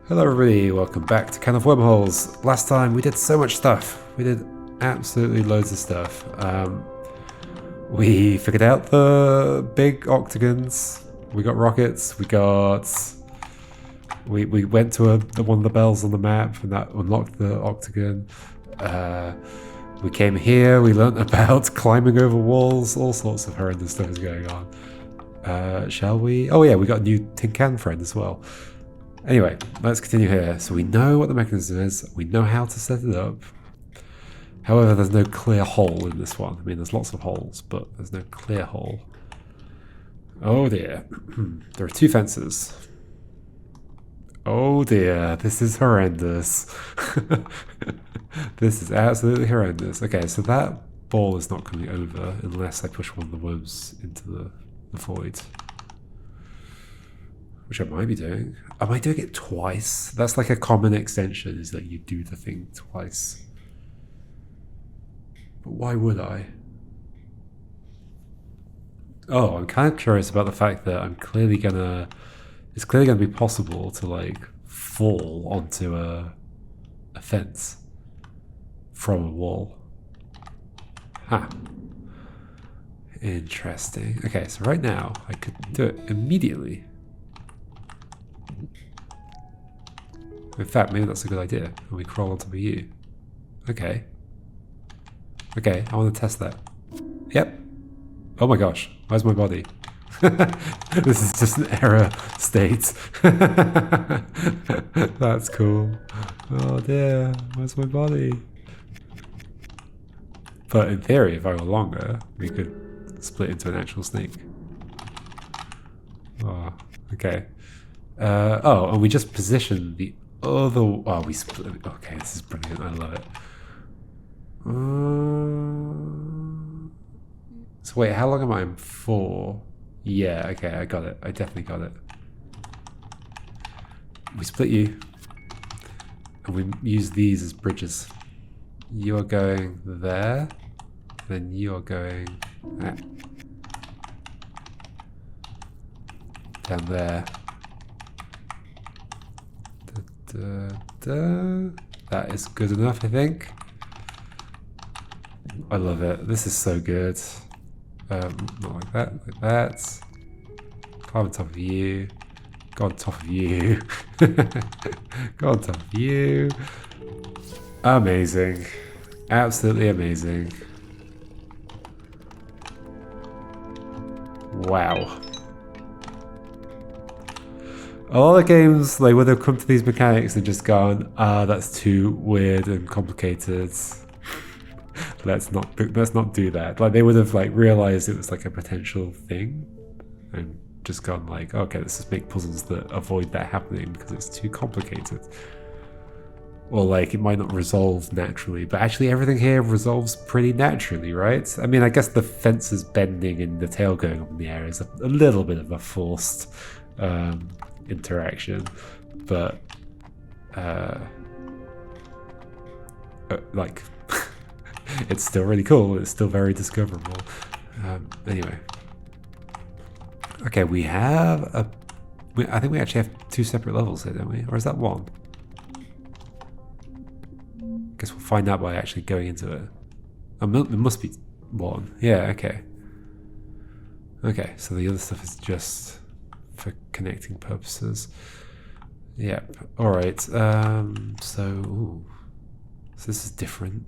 Hello everybody, welcome back to Can of Wormholes. Last time we did so much stuff. We did absolutely loads of stuff. We figured out the big octagons. We got rockets. We went to one of the bells on the map and that unlocked the octagon. We came here, we learnt about climbing over walls, all sorts of horrendous stuff is going on. Shall we? Oh yeah, we got a new tin can friend as well. Anyway, let's continue here. So we know what the mechanism is, we know how to set it up. However, there's no clear hole in this one. I mean, there's lots of holes, but there's no clear hole. Oh dear. There are two fences. Oh dear, this is horrendous. This is absolutely horrendous. Okay, so that ball is not coming over unless I push one of the worms into the void. Which I might be doing. Am I doing it twice? That's like a common extension, is that you do the thing twice. But why would I? Oh, I'm kind of curious about the fact that it's clearly gonna be possible to like fall onto a fence from a wall. Huh. Interesting. Okay, so right now I could do it immediately. In fact, maybe that's a good idea. And we crawl on top of you. Okay. Okay, I want to test that. Yep. Oh my gosh, where's my body? This is just an error state. That's cool. Oh dear, where's my body? But in theory, if I were longer, we could split into an actual snake. Oh, okay. Oh, and we just positioned the other... Oh, we split it. Okay, this is brilliant. I love it. So wait, how long am I in for? Yeah, okay, I got it. I definitely got it. We split you. And we use these as bridges. You are going there. Then you are going... down there. That is good enough, I think. I love it. This is so good. Not like that, like that. Climb on top of you. Go on top of you. Go on top of you. Amazing. Absolutely amazing. Wow. A lot of games, like, would have come to these mechanics and just gone, that's too weird and complicated. let's not do that. Like, they would have like realized it was like a potential thing and just gone like, okay, let's just make puzzles that avoid that happening because it's too complicated. Or like it might not resolve naturally, but actually everything here resolves pretty naturally, right? I mean, I guess the fences bending and the tail going up in the air is a little bit of a forced interaction, but like it's still really cool. It's still very discoverable. Anyway, okay, we have I think we actually have two separate levels here, don't we? Or is that one? Guess we'll find out by actually going into it. There must be one. Yeah. Okay. Okay. So the other stuff is just for connecting purposes. Yep. All right. So this is different.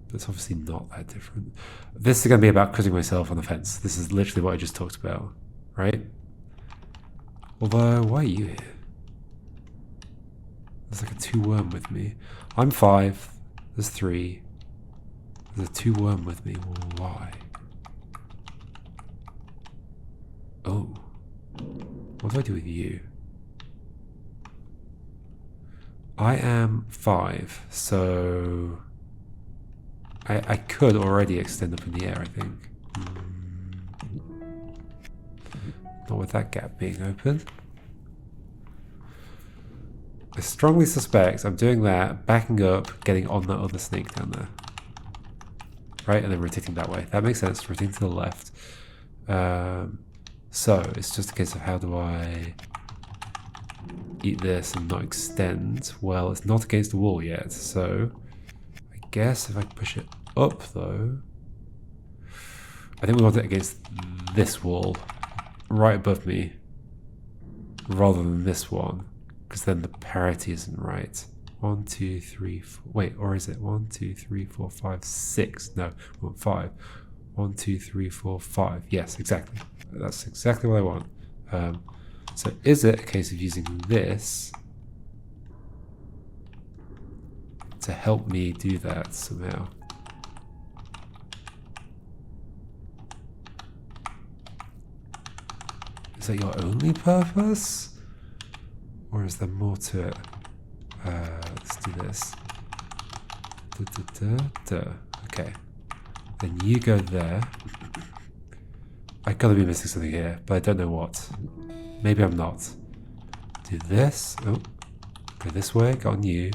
But it's obviously not that different. This is going to be about cutting myself on the fence. This is literally what I just talked about, right? Although, why are you here? There's like a 2 worm with me. I'm 5. There's 3. There's a 2 worm with me. Why? Oh. What do I do with you? I am 5, so I could already extend up in the air, I think. Not with that gap being open. I strongly suspect I'm doing that, backing up, getting on that other snake down there. Right, and then rotating that way. That makes sense, rotating to the left. So, it's just a case of how do I eat this and not extend. Well, it's not against the wall yet, so I guess if I push it up though, I think we want it against this wall right above me rather than this one, because then the parity isn't right. 1, 2, 3, 4. Wait, or is it 1, 2, 3, 4, 5, 6? No, we want 5. 1, 2, 3, 4, 5. Yes, exactly. That's exactly what I want. So is it a case of using this to help me do that somehow? Is that your only purpose? Or is there more to it? Let's do this. Okay. Then you go there. I gotta be missing something here, but I don't know what. Maybe I'm not. Do this. Oh. Go this way. Go on you.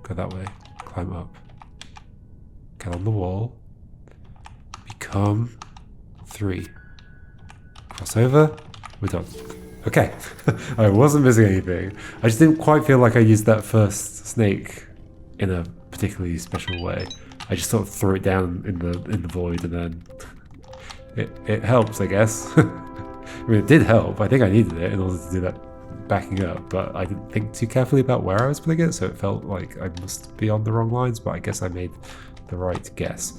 Go that way. Climb up. Get on the wall. Become 3. Cross over. We're done. Okay. I wasn't missing anything. I just didn't quite feel like I used that first snake in a particularly special way. I just sort of threw it down in the void, and then it helps, I guess. I mean, it did help. I think I needed it in order to do that backing up, but I didn't think too carefully about where I was putting it, so it felt like I must be on the wrong lines, but I guess I made the right guess.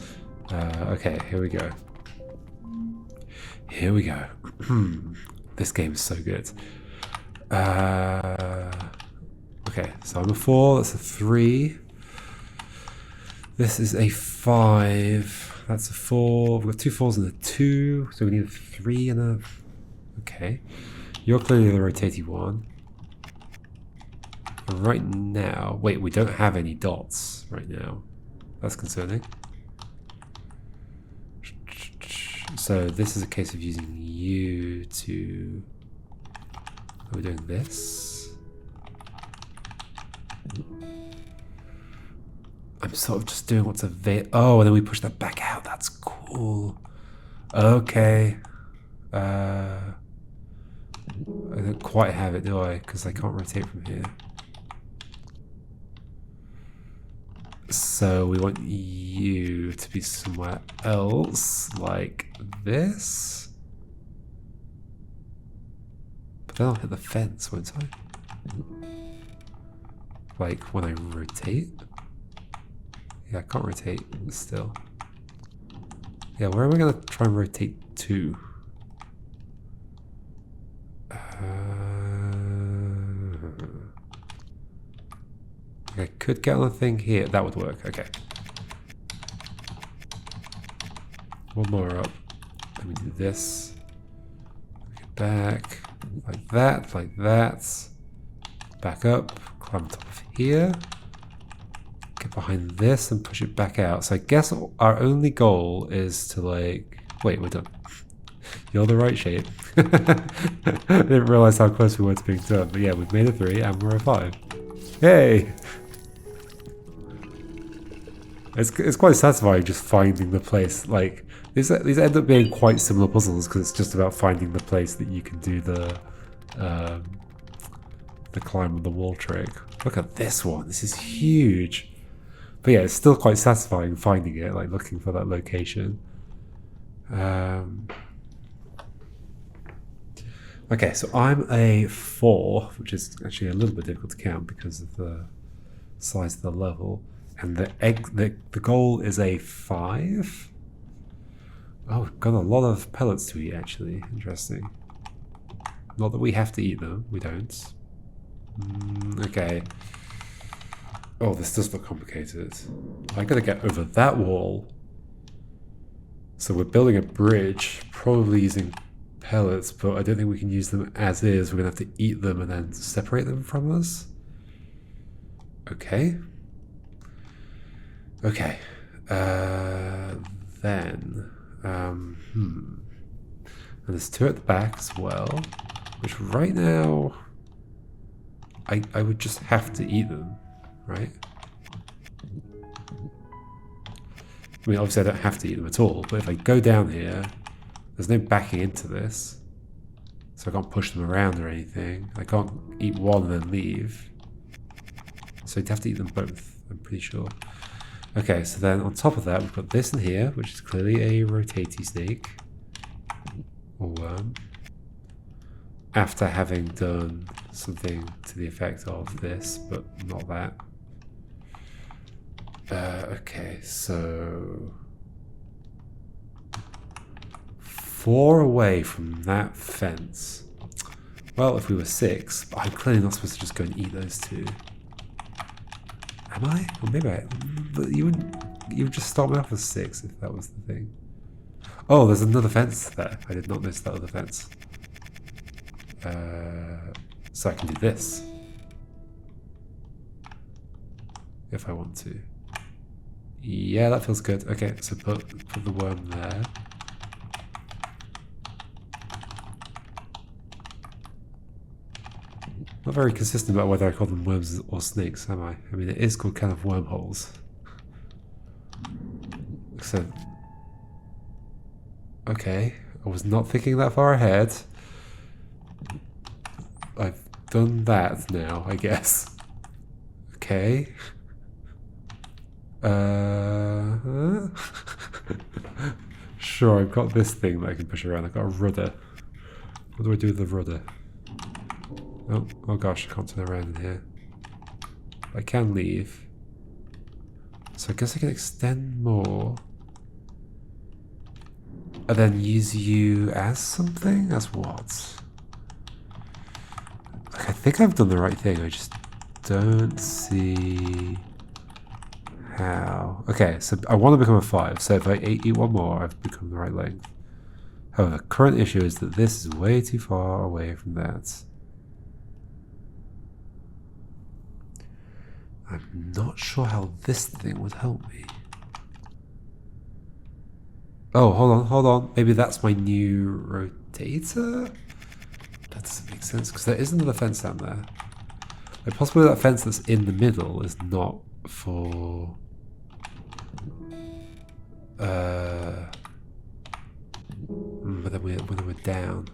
Okay, here we go. Here we go. This game is so good. Okay, so I'm a 4, that's a 3. This is a 5. That's a 4. We've got 2 4s and a 2. So we need a 3 and a... Okay. You're clearly the rotating one. And right now... Wait, we don't have any dots right now. That's concerning. So this is a case of using you to... Are we doing this? I'm sort of just doing what's available. Oh, and then we push that back out. That's cool. Okay. I don't quite have it, do I? Because I can't rotate from here. So we want you to be somewhere else, like this. But then I'll hit the fence, won't I? Like when I rotate? Yeah, I can't rotate still. Yeah, where am I going to try and rotate to? I could get on a thing here. That would work. Okay. One more up. Let me do this. Get back. Like that. Like that. Back up. Climb top of here. Get behind this and push it back out. So I guess our only goal is to like... Wait, we're done. You're the right shape. I didn't realize how close we were to being done. But yeah, we've made a 3 and we're a 5. Yay! It's quite satisfying just finding the place. Like these end up being quite similar puzzles because it's just about finding the place that you can do the climb on the wall trick. Look at this one. This is huge. But yeah, it's still quite satisfying finding it, like looking for that location. Okay, so I'm a 4, which is actually a little bit difficult to count because of the size of the level. And the goal is a 5. Oh, we've got a lot of pellets to eat, actually. Interesting. Not that we have to eat them. We don't. Okay. Oh, this does look complicated. I gotta get over that wall. So we're building a bridge, probably using pellets, but I don't think we can use them as is. We're gonna have to eat them and then separate them from us. Okay. Okay. Then. And there's 2 at the back as well, which right now I would just have to eat them, right? I mean, obviously I don't have to eat them at all, but if I go down here, there's no backing into this. So I can't push them around or anything. I can't eat one and then leave. So you'd have to eat them both, I'm pretty sure. Okay, so then on top of that, we've got this in here, which is clearly a rotatey snake. Or worm. After having done something to the effect of this, but not that. Okay, so 4 away from that fence. Well, if we were 6, but I'm clearly not supposed to just go and eat those 2. Am I? Or maybe I... But you would just start me off with 6 if that was the thing. Oh, there's another fence there. I did not notice that other fence. So I can do this. If I want to. Yeah, that feels good. Okay, so put the worm there. Not very consistent about whether I call them worms or snakes, am I? I mean, it is called kind of wormholes. So, okay, I was not thinking that far ahead. I've done that now, I guess. Okay. Sure, I've got this thing that I can push around. I've got a rudder. What do I do with the rudder? Oh gosh, I can't turn around in here. I can leave. So I guess I can extend more. And then use you as something? As what? Like, I think I've done the right thing. I just don't see how. Okay, so I want to become a 5. So if I eat one more, I've become the right length. However, the current issue is that this is way too far away from that. I'm not sure how this thing would help me. Oh, hold on. Maybe that's my new rotator? That doesn't make sense, because there is another fence down there. Like, possibly that fence that's in the middle is not for... but then we're down.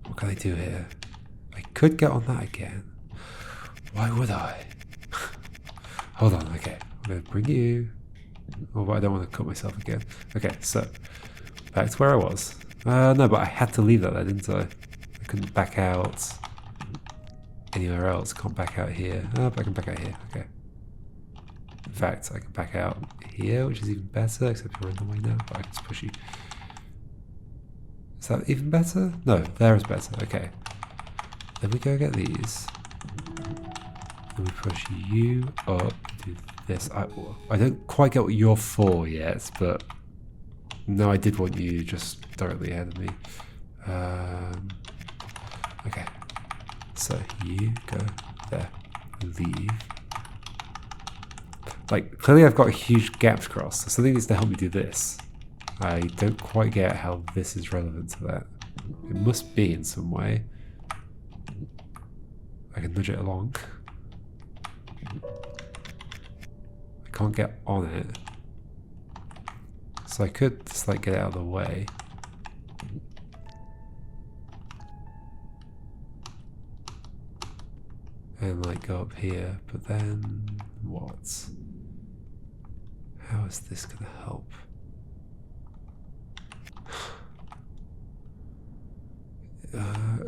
What can I do here? I could get on that again. Why would I? Hold on, okay. I'm going to bring you... Oh, but I don't want to cut myself again. Okay, so... Back to where I was. No, but I had to leave that there, didn't I? I couldn't back out anywhere else. Can't back out here. Oh, but I can back out here. Okay. In fact, I can back out here, which is even better, except you're in the way now. But I can just push you. Is that even better? No, there is better. Okay. Then we go get these. Then we push you up. Do this. I don't quite get what you're for yet, but no, I did want you just directly ahead of me. Okay. So you go there. Leave. Like, clearly I've got a huge gap to cross, so something needs to help me do this. I don't quite get how this is relevant to that. It must be in some way. I can nudge it along. I can't get on it. So I could just like get it out of the way. And like go up here, but then what? How is this gonna help?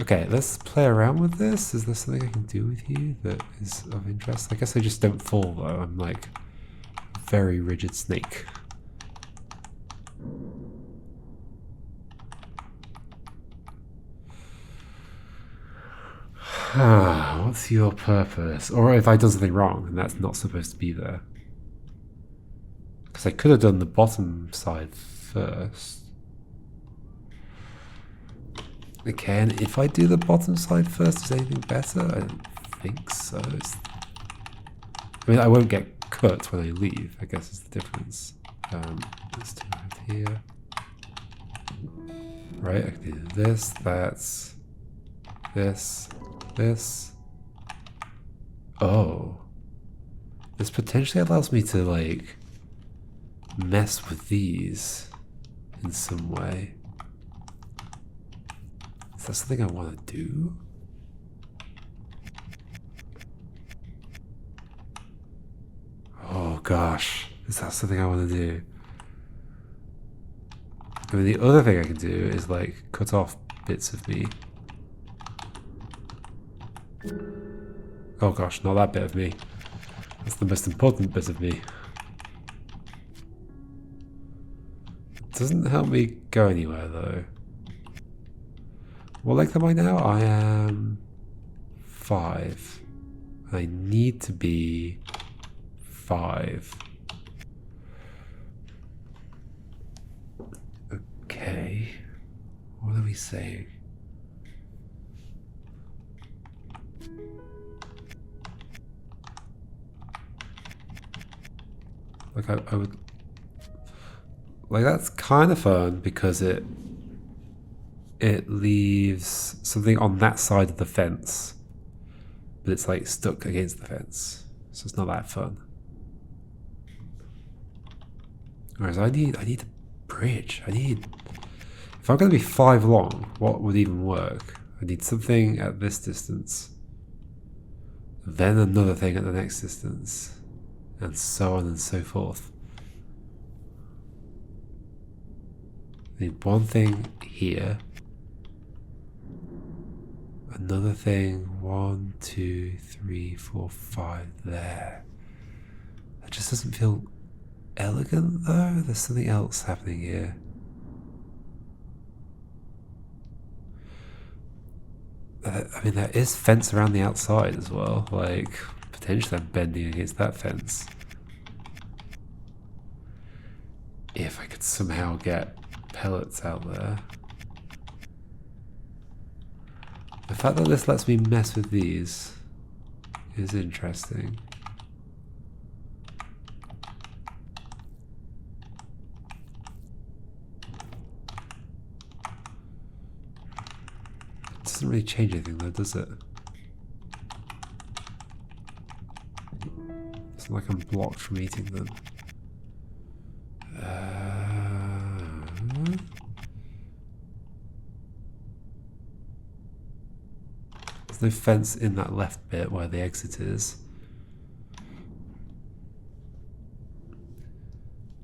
Okay, let's play around with this. Is there something I can do with you that is of interest? I guess I just don't fall though. I'm like a very rigid snake. What's your purpose? Or if I done something wrong and that's not supposed to be there. Because I could have done the bottom side first. Okay, and if I do the bottom side first, is anything better? I don't think so. I mean, I won't get cut when I leave, I guess is the difference. Let's do it here. Right, I can do this, that's... This. Oh. This potentially allows me to, like, mess with these in some way. Is that something I want to do? Oh gosh, is that something I want to do? I mean, the other thing I can do is like cut off bits of me. Oh gosh, not that bit of me. That's the most important bit of me. It doesn't help me go anywhere though. What length am I now? I am 5. I need to be 5. Okay. What are we saying? Like I would like that's kind of fun because it leaves something on that side of the fence, but it's like stuck against the fence, so it's not that fun. Whereas I need a bridge. If I'm going to be 5 long, what would even work? I need something at this distance, then another thing at the next distance, and so on and so forth. I need one thing here, another thing 1, 2, 3, 4, 5 there. That just doesn't feel elegant though. There's something else happening here. I mean, there is fence around the outside as well. Like, potentially I'm bending against that fence. If I could somehow get pellets out there. The fact that this lets me mess with these is interesting. It doesn't really change anything though, does it? It's not like I'm blocked from eating them. There's no fence in that left bit where the exit is.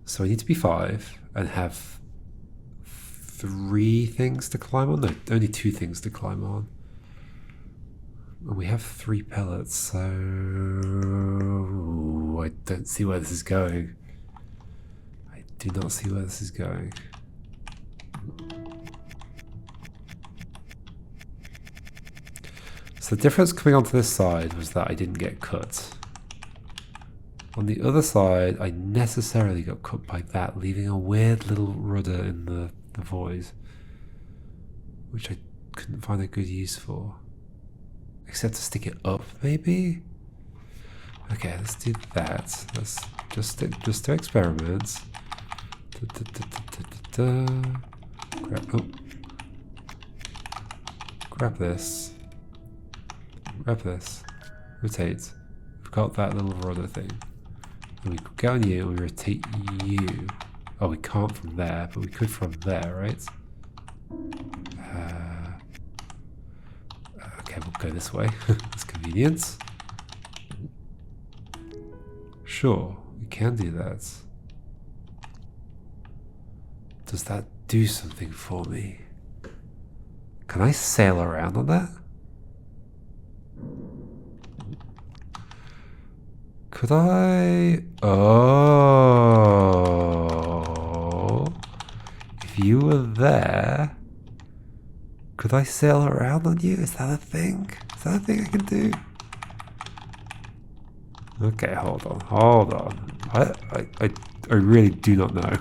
So I need to be 5 and have 3 things to climb on? No, only 2 things to climb on. And we have 3 pellets, so I don't see where this is going. I do not see where this is going. So the difference coming onto this side was that I didn't get cut. On the other side, I necessarily got cut by that, leaving a weird little rudder in the void, which I couldn't find a good use for. Except to stick it up, maybe? Okay, let's do that. Let's just to experiment. Grab this. Grab this. Rotate. We've got that little rudder thing. And we get on you and we rotate you. Oh, we can't from there, but we could from there, right? Okay, we'll go this way. It's convenient. Sure, we can do that. Does that do something for me? Can I sail around on that? Could I? Oh. If you were there, could I sail around on you? Is that a thing? Is that a thing I can do? Okay, hold on. I really do not know.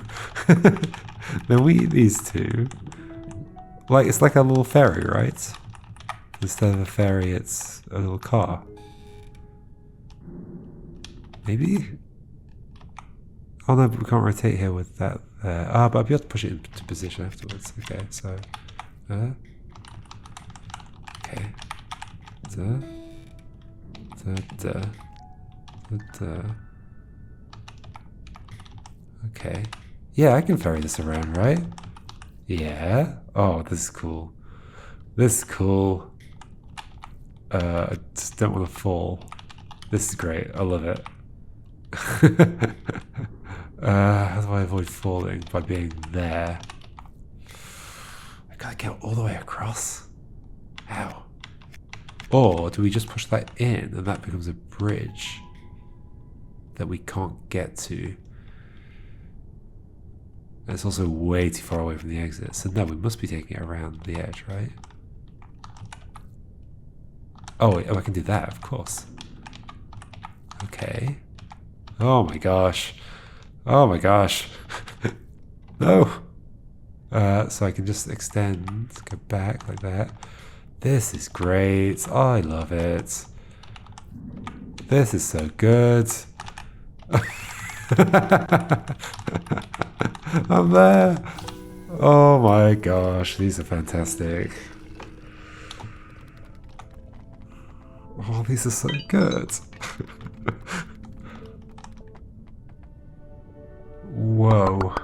Then we eat these 2. Like, it's like a little ferry, right? Instead of a ferry, it's a little car. Maybe? Oh no, but we can't rotate here with that there. Ah, but I'll be able to push it into position afterwards. Okay, so... okay. Okay. Yeah, I can ferry this around, right? Yeah. Oh, this is cool. This is cool. I just don't want to fall. This is great. I love it. How do I avoid falling? By being there. I gotta get all the way across. How? Or do we just push that in and that becomes a bridge that we can't get to? And it's also way too far away from the exit. So no, we must be taking it around the edge, right? Oh, wait, oh, I can do that, of course. Okay. Oh my gosh. Oh my gosh. No. So I can just extend, go back like that. This is great. I love it. This is so good. I'm there. Oh my gosh, these are fantastic. Oh, these are so good. Whoa.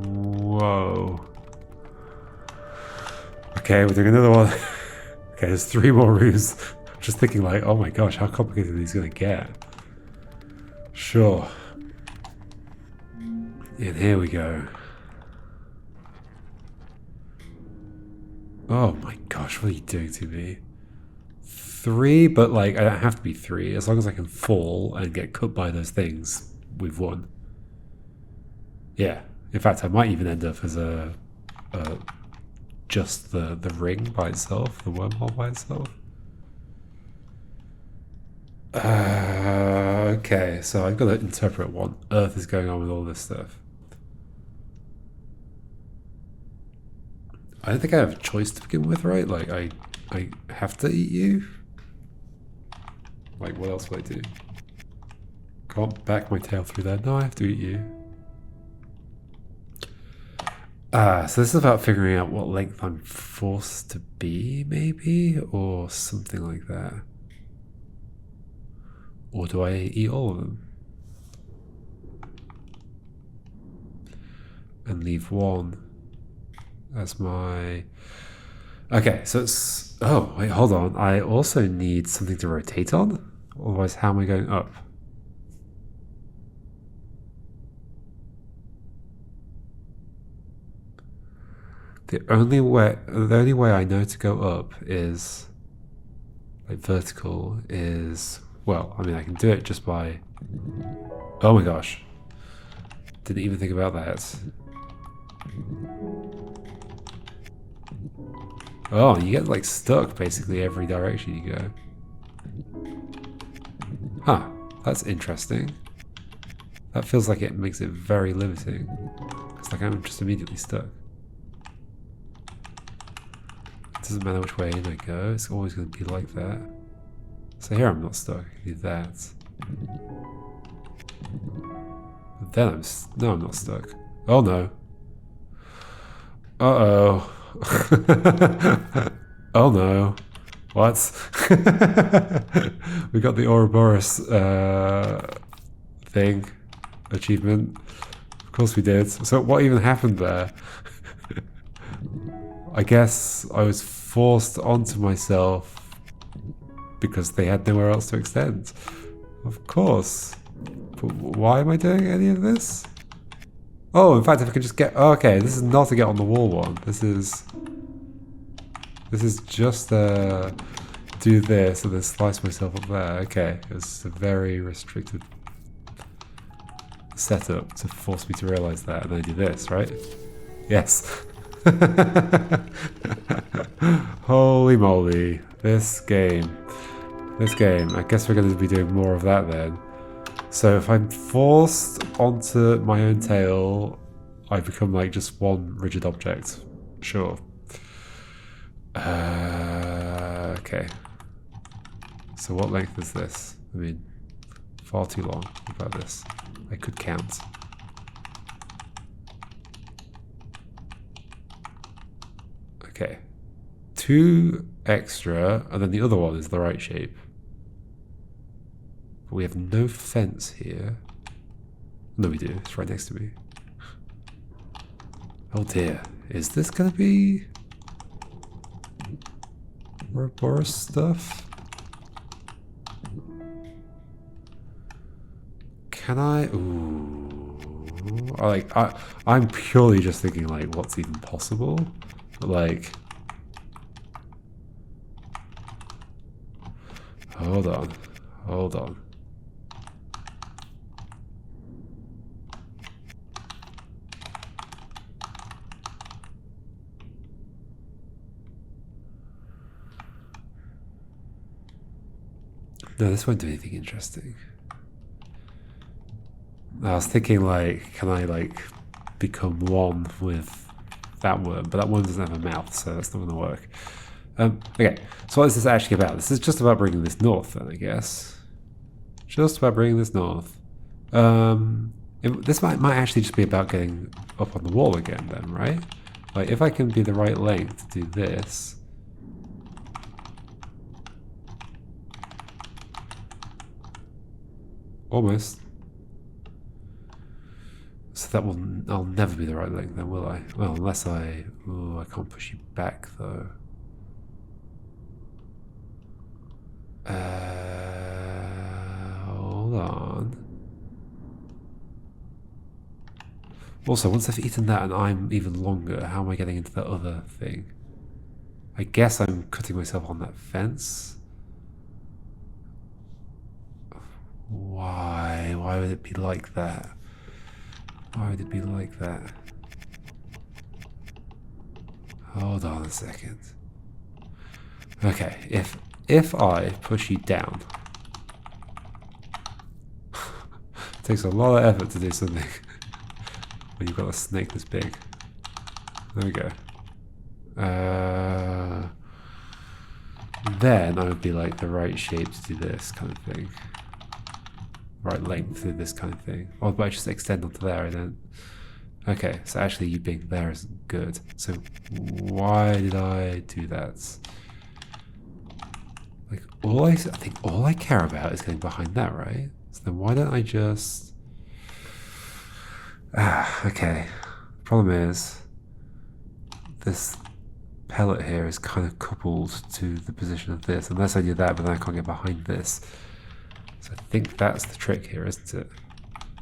Whoa. Okay, we're doing another one. Okay, there's 3 more rooms. I'm just thinking like, oh my gosh, how complicated are these gonna get? Sure. And here we go. Oh my gosh, what are you doing to me? 3, but like, I don't have to be 3. As long as I can fall and get cut by those things, we've won. Yeah. In fact, I might even end up as just the ring by itself, the wormhole by itself. Okay, so I've got to interpret what on earth is going on with all this stuff. I don't think I have a choice to begin with, right? Like, I have to eat you? Like, what else would I do? Can't back my tail through there. No, I have to eat you. So this is about figuring out what length I'm forced to be, maybe? Or something like that. Or do I eat all of them? And leave one as my... Okay, so it's... Oh, wait, hold on. I also need something to rotate on? Otherwise, how am I going up? The only way I know to go up is... like vertical is... Well, I mean, I can do it just by... Oh my gosh. Didn't even think about that. Oh, you get like stuck basically every direction you go. Huh, that's interesting. That feels like it makes it very limiting. It's like I'm just immediately stuck. It doesn't matter which way in I go, it's always going to be like that. So here I'm not stuck, I can do that. But then no, I'm not stuck. Oh no. Uh-oh. Oh no. What? We got the Ouroboros thing. Achievement. Of course we did. So what even happened there? I guess I was forced onto myself because they had nowhere else to extend. Of course. But why am I doing any of this? Oh, in fact, if I can just get... Oh, okay, this is not to get on the wall one. This is just do this and then slice myself up there. Okay, it's a very restricted setup to force me to realize that, and then I do this, right? Yes. Holy moly. This game. I guess we're going to be doing more of that then. So if I'm forced onto my own tail, I become like just one rigid object. Sure. Okay. So what length is this? I mean, far too long. What about this? I could count. Okay. 2 extra, and then the other one is the right shape. But we have no fence here. No, we do. It's right next to me. Oh dear. Is this gonna be Ouroboros stuff? Can I? Ooh. I'm purely just thinking like what's even possible. But like, hold on. Hold on. No, this won't do anything interesting. I was thinking like, can I like become one with that worm? But that worm doesn't have a mouth, so that's not going to work. Okay, so what is this actually about? This is just about bringing this north, then, I guess. Just about bringing this north. This might actually just be about getting up on the wall again, then, right? Like, if I can be the right length to do this. Almost. So that will, I'll never be the right length then, will I? Well, unless I can't push you back, though. Hold on. Also, once I've eaten that and I'm even longer, how am I getting into that other thing? I guess I'm cutting myself on that fence. Why? Why would it be like that? Why would it be like that? Hold on a second. Okay, if I push you down, it takes a lot of effort to do something when you've got a snake this big. There we go. Then I would be like the right shape to do this kind of thing. Right length to do this kind of thing. Or but I just extend onto there and then. Okay, so actually you being there isn't good. So why did I do that? Like I think all I care about is getting behind that, right? So then why don't I just okay. Problem is this pellet here is kind of coupled to the position of this. Unless I do that, but then I can't get behind this. So I think that's the trick here, isn't it?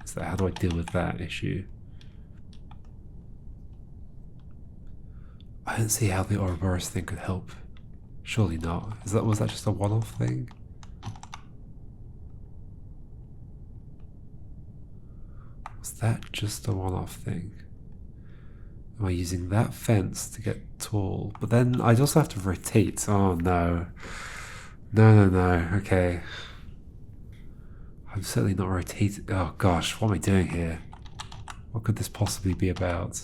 Is that how do I deal with that issue? I don't see how the Ouroboros thing could help. Surely not. Was that just a one-off thing? Was that just a one-off thing? Am I using that fence to get tall? But then I'd also have to rotate. Oh no. No. Okay. I'm certainly not rotating. Oh gosh, what am I doing here? What could this possibly be about?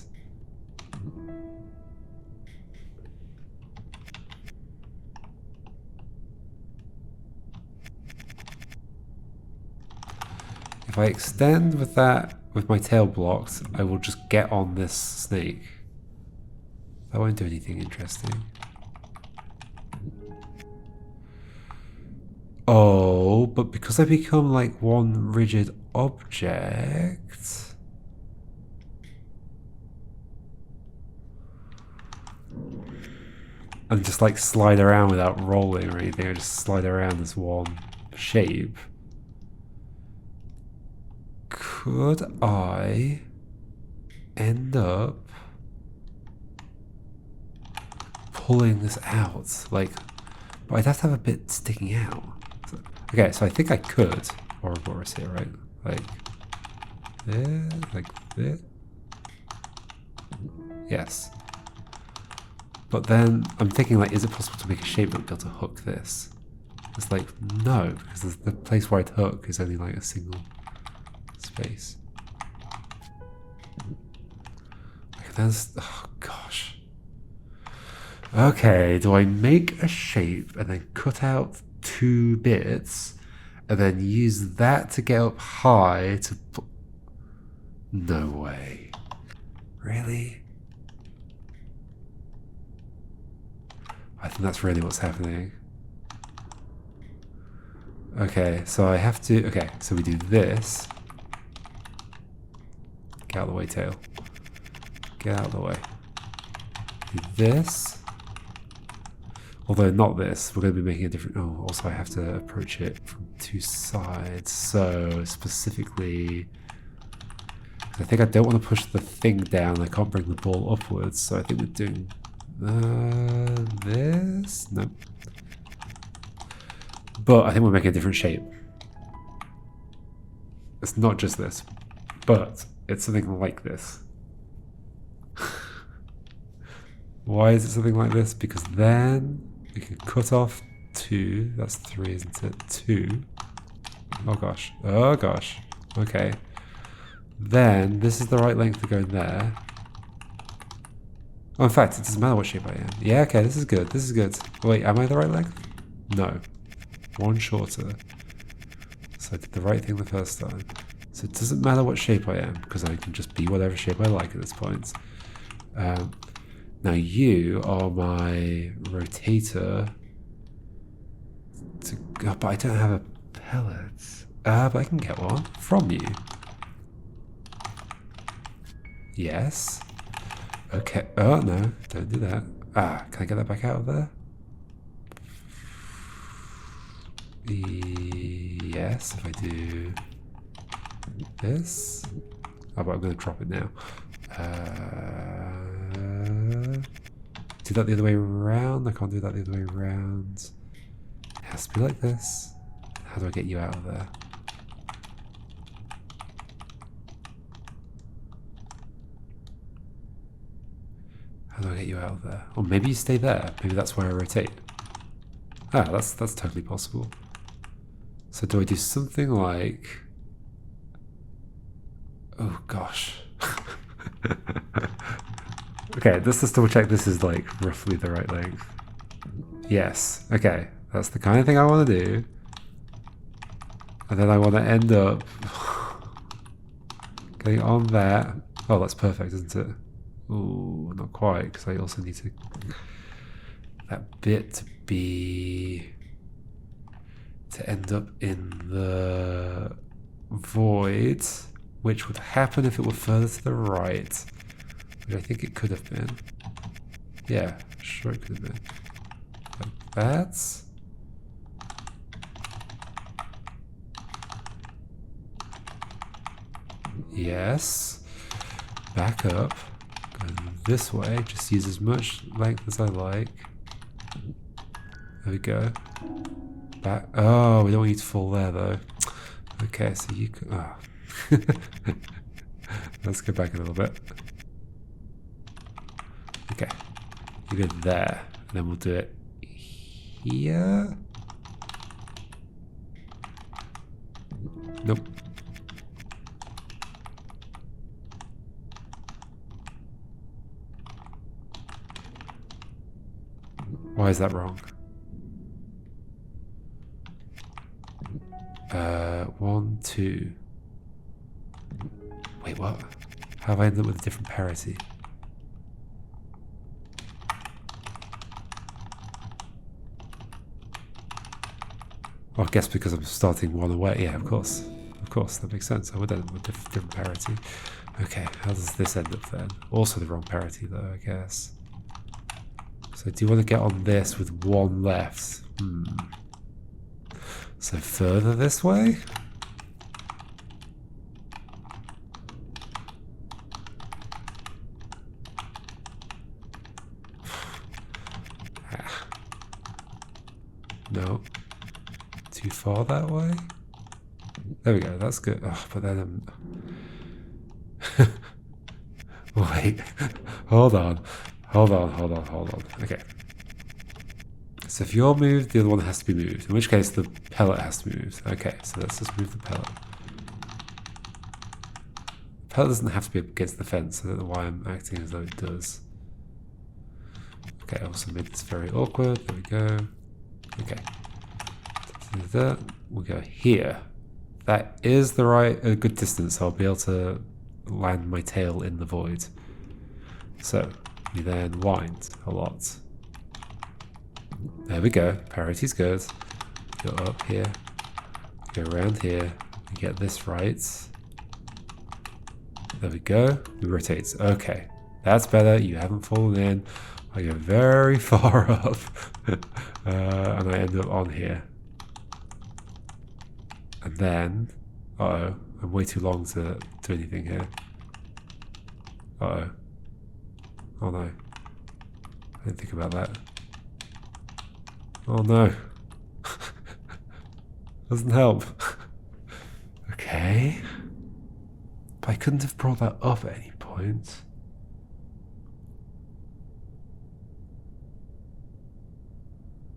If I extend with that, with my tail blocked, I will just get on this snake. That won't do anything interesting. Oh, but because I become like one rigid object... and just like slide around without rolling or anything, I just slide around this one shape. Could I end up pulling this out? Like, but I'd have to have a bit sticking out. So, okay, so I think I could Ouroboros here, right? Like this. Yes. But then I'm thinking, like, is it possible to make a shape that would be able to hook this? It's like, no, because the place where I'd hook is only like a single space. Like, there's, oh gosh. Okay, do I make a shape and then cut out 2 bits and then use that to get up high to put... No way. Really? I think that's really what's happening. Okay, so I have to... Okay, so we do this. Get out of the way, tail. Get out of the way. Do this. Although not this. We're going to be making a different... Oh, also I have to approach it from 2 sides. So, specifically... I think I don't want to push the thing down. I can't bring the ball upwards. So I think we're doing... this? Nope. But I think we're making a different shape. It's not just this. But it's something like this. Why is it something like this? Because then we can cut off 2. That's 3, isn't it? 2. Oh gosh. Oh gosh. Okay. Then this is the right length to go in there. Oh, in fact, it doesn't matter what shape I am. Yeah, okay, this is good. This is good. Wait, am I the right length? No. 1 shorter. So I did the right thing the first time. So it doesn't matter what shape I am, because I can just be whatever shape I like at this point. Now you are my rotator. But I don't have a pellet. But I can get one from you. Yes. Okay. Oh no, don't do that. Can I get that back out of there? Yes, if I do this. Oh, but I'm going to drop it now. Do that the other way around. I can't do that the other way around. It has to be like this. How do I get you out of there? How do I get you out of there? Or maybe you stay there. Maybe that's where I rotate. That's totally possible. So do I do something like... Oh gosh. Okay, let's just double check this is like roughly the right length. Yes, okay. That's the kind of thing I want to do. And then I want to end up getting on that. Oh, that's perfect, isn't it? Ooh, not quite, because I also need to... that bit to be... to end up in the void, which would happen if it were further to the right, which I think it could have been. Yeah, sure it could have been. Like that. Yes. Back up. Going this way. Just use as much length as I like. There we go. Back. Oh, we don't want you to fall there though. Okay, so you can... Oh. Let's go back a little bit. Okay. You go there. And then we'll do it here. Nope. Why is that wrong? 1, 2. Wait, what? How have I ended up with a different parity? Well, I guess because I'm starting 1 away. Yeah, of course. Of course, that makes sense. I would end up with different parity. Okay, how does this end up then? Also the wrong parity though, I guess. So do you want to get on this with 1 left? So further this way? No. Too far that way? There we go, that's good. Oh, but then wait. Hold on. Hold on. Okay. So if you're moved, the other one has to be moved. In which case the pellet has to be moved. Okay, so let's just move the pellet. The pellet doesn't have to be up against the fence. I don't know why I'm acting as though it does. Okay, I also made this very awkward. There we go. Okay. We'll go here. That is the right, a good distance, so I'll be able to land my tail in the void. So, you then wind a lot. There we go, parity's good. Go up here, go around here, and get this right. There we go. It rotates. Okay. That's better. You haven't fallen in. I go very far up. And I end up on here. And then... Uh-oh. I'm way too long to do anything here. Uh-oh. Oh no. I didn't think about that. Oh no. Doesn't help. Okay. But I couldn't have brought that up at any point.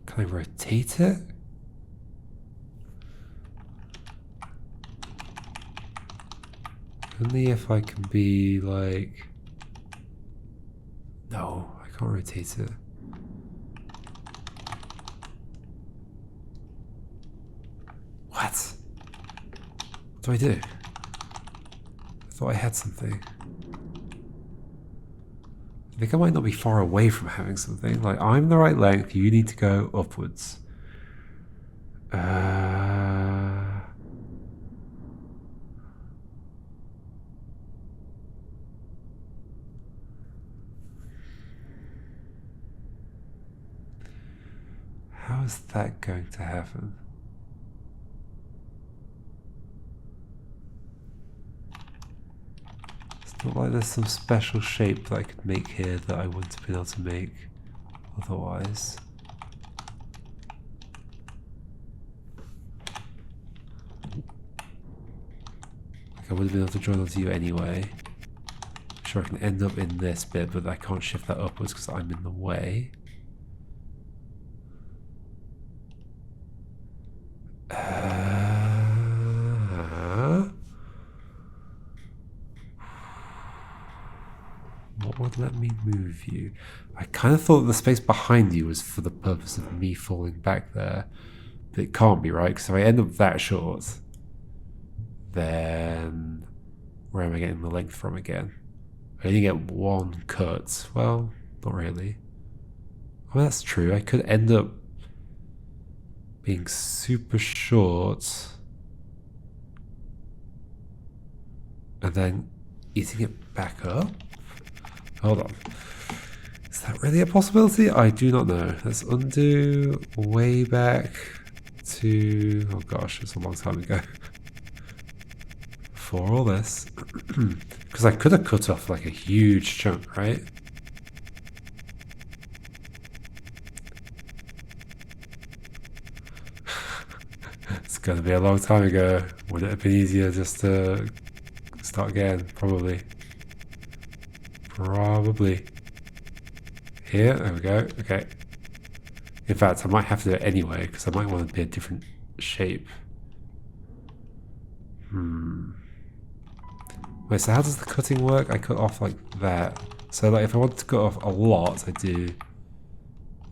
Can I rotate it? Only if I can be like... No, I can't rotate it. What? What do I do? I thought I had something. I think I might not be far away from having something. Like, I'm the right length, you need to go upwards. How is that going to happen? It's not like there's some special shape that I could make here that I wouldn't have been able to make otherwise. Like I would have been able to join onto you anyway. Sure, I can end up in this bit, but I can't shift that upwards because I'm in the way. What would let me move you? I kind of thought the space behind you was for the purpose of me falling back there. But it can't be, right? Because if I end up that short, then where am I getting the length from again? I only get one cut. Well, not really. Oh, that's true. I could end up being super short and then eating it back up. Hold on. Is that really a possibility? I do not know. Let's undo way back to... Oh gosh, it's a long time ago. For all this. Because I could have cut off like a huge chunk, right? It's gonna be a long time ago. Would it have been easier just to start again? Probably. Probably. Here, there we go. Okay. In fact, I might have to do it anyway, because I might want to be a different shape. Wait, so how does the cutting work? I cut off like that. So like if I want to cut off a lot, I do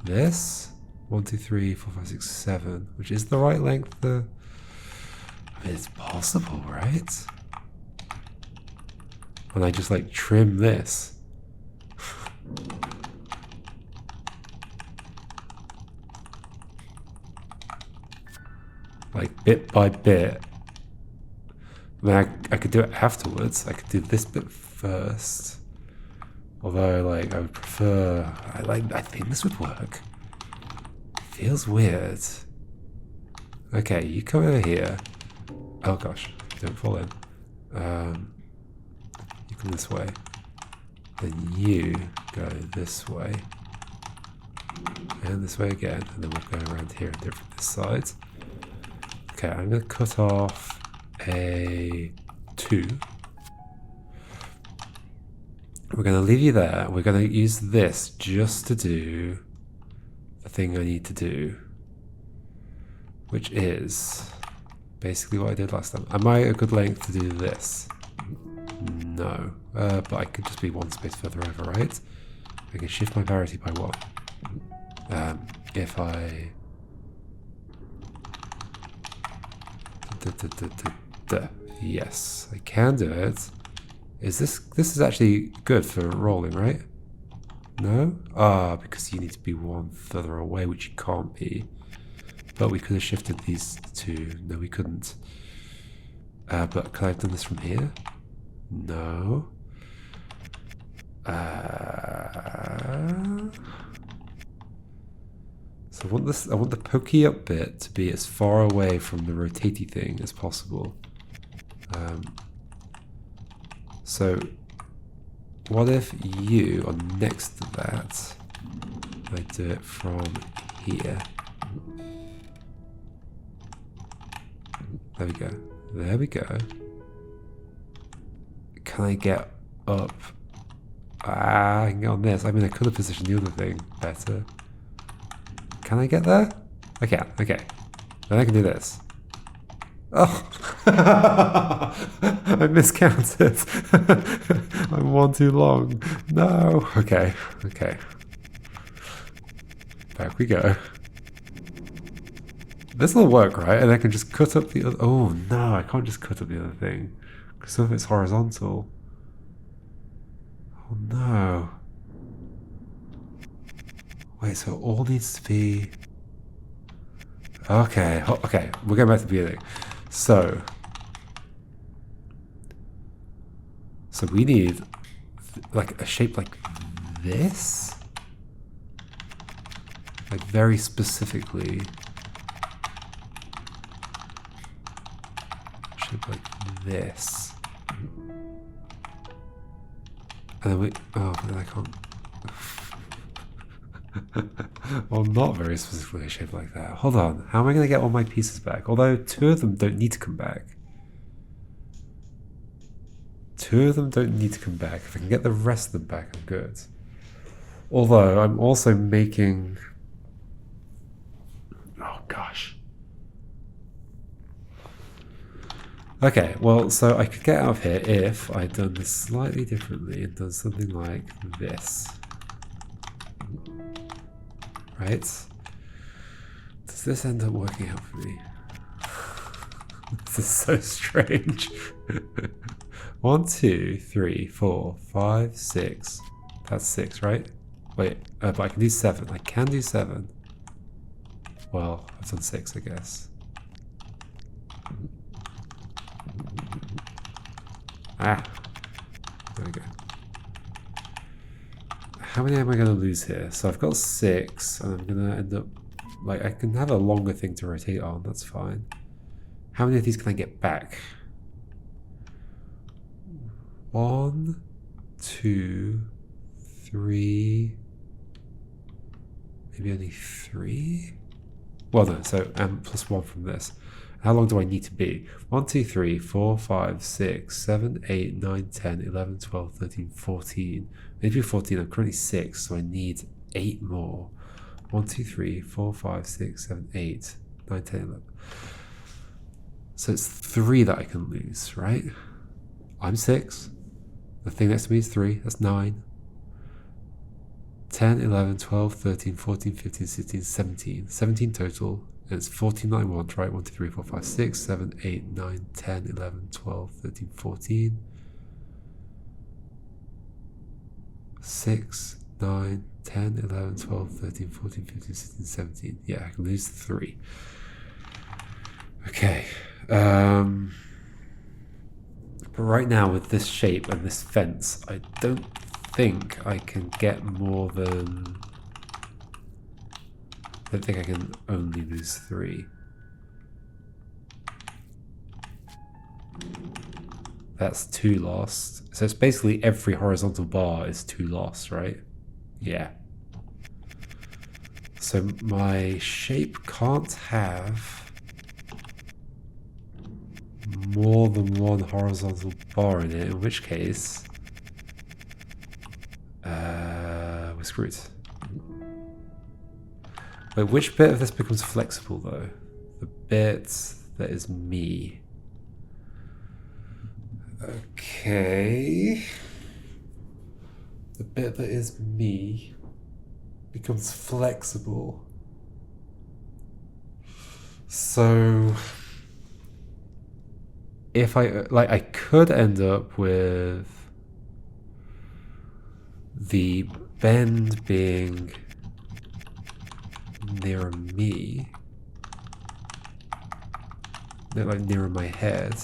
this. 1, 2, 3, 4, 5, 6, 7, which is the right length. I mean, it's possible, right? And I just like trim this. Like bit by bit. I mean, I could do it afterwards. I could do this bit first. Although, like, I would prefer... I think this would work. Feels weird. Okay, you come over here. Oh gosh, don't fall in. You come this way. Then you go this way. And this way again. And then we'll go around here and do it from this side. Okay, I'm going to cut off a 2. We're going to leave you there. We're going to use this just to do the thing I need to do, which is basically what I did last time. Am I a good length to do this? No, but I could just be one space further over, right? I can shift my parity by 1. If I... Yes, I can do it. Is this is actually good for rolling, right? No? Ah, because you need to be one further away, which you can't be. But we could have shifted these two. No, we couldn't. But could I have done this from here? No. So I want this. I want the pokey up bit to be as far away from the rotatey thing as possible. So what if you are next to that? I do it from here. There we go. There we go. Can I get up? I can get on this. I mean, I could have positioned the other thing better. Can I get there? I can. Okay. Then I can do this. Oh! I miscounted. I'm one too long. No. Okay. Okay. Back we go. This will work, right? And I can just cut up the other... Oh, no. I can't just cut up the other thing. Because some of it's horizontal. Oh, no. Wait, so it all needs to be... Okay. Okay. We're going back to the beginning. So we need like a shape like this, like very specifically shape like this, and then we then I can't. Well, not very specifically shaped like that. Hold on, how am I going to get all my pieces back? Although 2 of them don't need to come back. 2 of them don't need to come back. If I can get the rest of them back, I'm good. Although, I'm also making... Oh, gosh. Okay, well, so I could get out of here if I'd done this slightly differently and done something like this. Right? Does this end up working out for me? This is so strange. 1, 2, 3, 4, 5, 6. That's 6, right? Wait, but I can do 7. I can do 7. Well, I've done 6, I guess. Ah! There we go. How many am I going to lose here? So I've got 6, and I'm going to end up... Like, I can have a longer thing to rotate on, that's fine. How many of these can I get back? 1, 2, 3... Maybe only 3? Well, no, so plus 1 from this. How long do I need to be? 1, 2, 3, 4, 5, 6, 7, 8, 9, 10, 11, 12, 13, 14. Maybe 14, I'm currently 6, so I need 8 more. 1, 2, 3, 4, 5, 6, 7, 8, 9, 10, 11. So it's 3 that I can lose, right? I'm 6. The thing next to me is 3, that's 9. 10, 11, 12, 13, 14, 15, 16, 17. 17 total. And it's 14 that I want, right? 1, 2, 3, 4, 5, 6, 7, 8, 9, 10, 11, 12, 13, 14. 6, 9, 10, 11, 12, 13, 14, 15, 16, 17. Yeah, I can lose 3. Okay. But right now with this shape and this fence, I don't think I can get more than... I don't think I can only lose 3. That's 2 lost. So it's basically every horizontal bar is 2 lost, right? Yeah. So my shape can't have more than 1 horizontal bar in it, in which case we're screwed. Wait, which bit of this becomes flexible though? The bit that is me. Okay. The bit that is me becomes flexible. So if I could end up with the bend being nearer me, like nearer my head,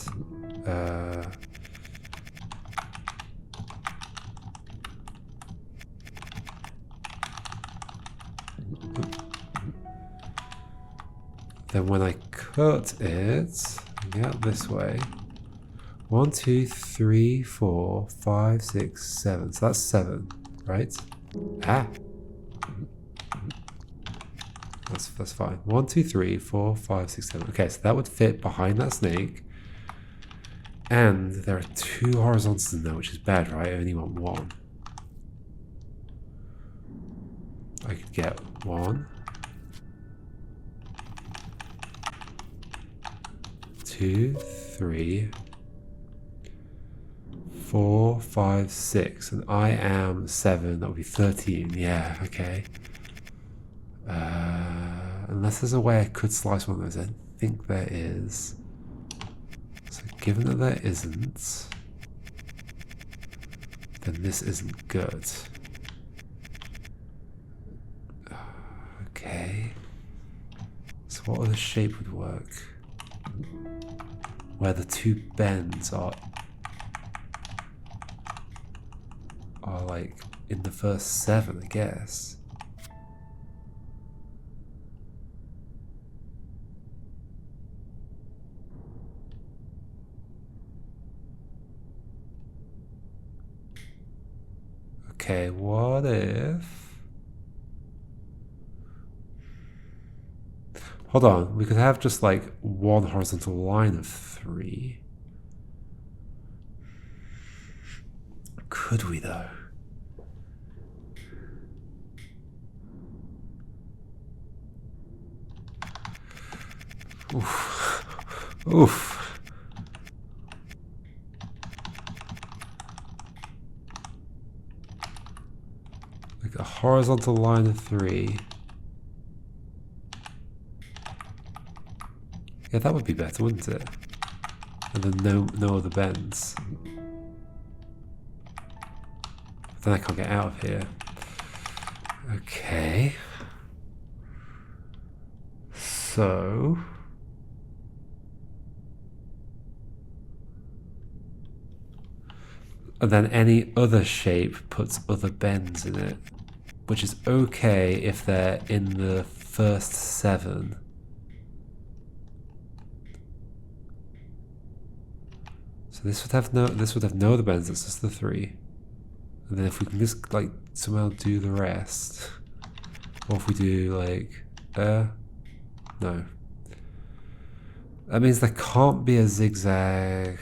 Then when I cut it, get this way. 1, 2, 3, 4, 5, 6, 7. So that's 7, right? Ah. That's fine. 1, 2, 3, 4, 5, 6, 7. Okay, so that would fit behind that snake. And there are 2 horizontals in there, which is bad, right? I only want 1. I could get 1, 2, 3, 4, 5, 6, and I am 7. That would be 13. Yeah, okay. Unless there's a way I could slice one of those, I think there is. So given that there isn't, then this isn't good. Okay. So what other shape would work? Where the 2 bends are like in the first 7, I guess. Okay, what if... Hold on, we could have just like 1 horizontal line of 3. Could we though? Oof. Oof. Like a horizontal line of 3. Yeah, that would be better, wouldn't it? And then no other bends. Then I can't get out of here. Okay. So... and then any other shape puts other bends in it, which is okay if they're in the first 7. So this would have no other bends. That's just the 3. And then if we can just like somehow do the rest, or if we do like no. That means there can't be a zigzag.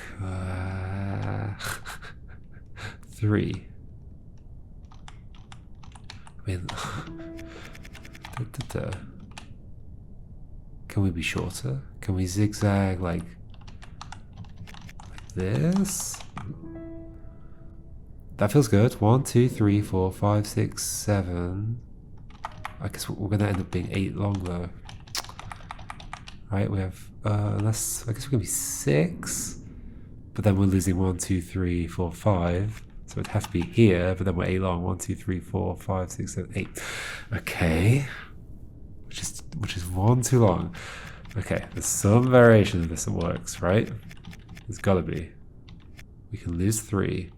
3. I mean, can we be shorter? Can we zigzag like this? That feels good. 1, 2, 3, 4, 5, 6, 7. I guess we're gonna end up being 8 long though. Right, we have unless I guess we're gonna be 6. But then we're losing 1, 2, 3, 4, 5. So it'd have to be here, but then we're 8 long. 1, 2, 3, 4, 5, 6, 7, 8. Okay. Which is 1 too long. Okay, there's some variation of this that works, right? There's gotta be. We can lose 3.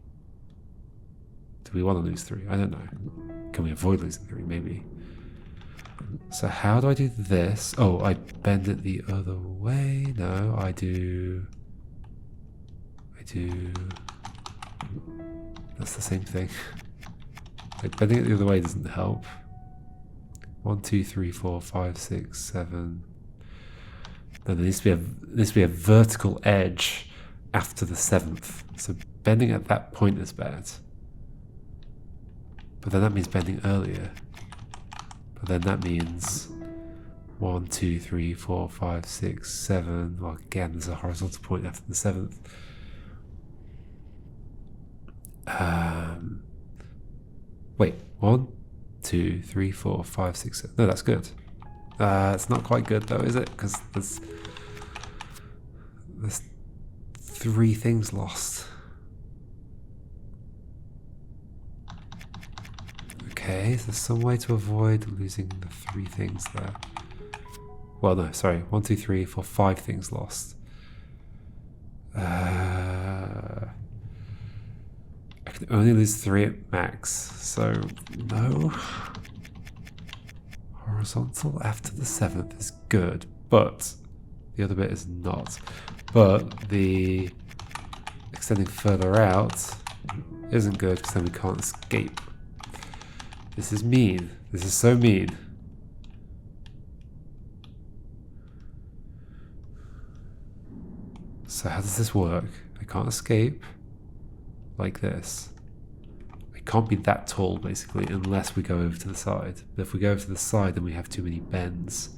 Do we want to lose 3? I don't know. Can we avoid losing 3? Maybe. So how do I do this? Oh, I bend it the other way? No, I do... That's the same thing. Like bending it the other way doesn't help. 1, 2, 3, 4, 5, 6, 7. Then there needs to be a vertical edge after the 7th. So bending at that point is bad. But then that means bending earlier. But then that means 1, 2, 3, 4, 5, 6, 7. Well, again, there's a horizontal point after the 7th. Wait, 1, 2, 3, 4, 5, 6, 7. No, that's good. It's not quite good though, is it? Because there's 3 things lost. Okay, is there some way to avoid losing the 3 things there? Well, no, sorry. 1, 2, 3, 4, 5 things lost. I can only lose 3 at max, so no. Horizontal after the 7th is good, but the other bit is not. But the extending further out isn't good because then we can't escape. This is mean. This is so mean. So how does this work? I can't escape like this. I can't be that tall basically unless we go over to the side. But if we go over to the side then we have too many bends.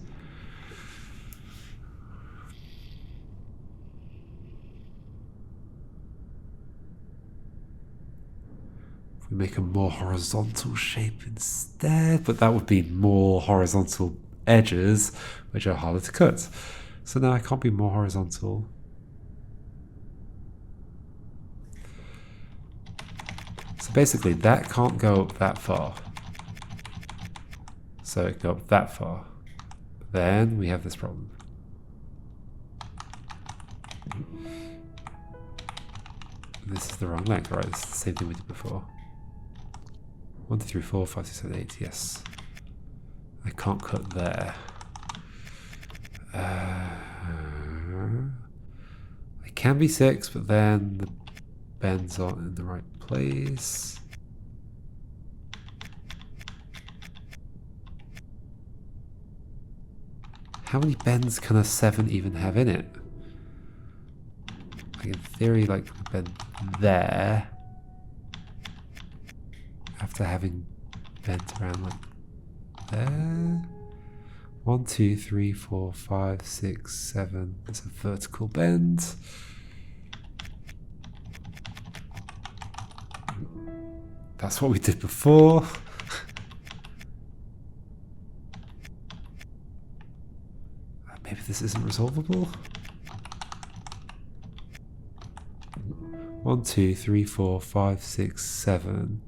If we make a more horizontal shape instead, but that would be more horizontal edges which are harder to cut. So now I can't be more horizontal. So basically that can't go up that far. So it can go up that far. Then we have this problem. This is the wrong length, right? This is the same thing we did before. 1, 2, 3, 4, 5, 6, 7, 8, yes. I can't cut there. I can be 6, but then the bends aren't in the right place. How many bends can a 7 even have in it? Like in theory, like a bend there, after having bent around like there. 1, 2, 3, 4, 5, 6, 7. It's a vertical bend. That's what we did before. Maybe this isn't resolvable. 1, 2, 3, 4, 5, 6, 7.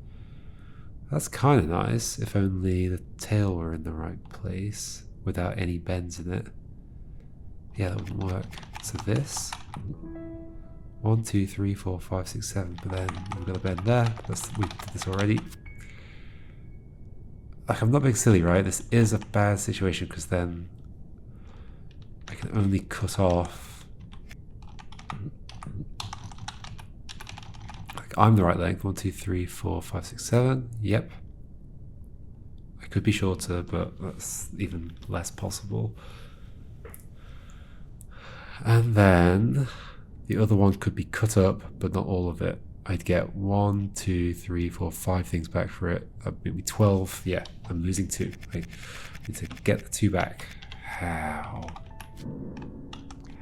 That's kind of nice, if only the tail were in the right place without any bends in it. Yeah, that wouldn't work. So this. 1, 2, 3, 4, 5, 6, 7. But then we've got a bend there. We did this already. Like, I'm not being silly, right? This is a bad situation because then I can only cut off. Like, I'm the right length. 1, 2, 3, 4, 5, 6, 7. Yep. I could be shorter, but that's even less possible. And then the other one could be cut up, but not all of it. I'd get 1, 2, 3, 4, 5 things back for it. Maybe 12. Yeah, I'm losing 2. I need to get the 2 back. How?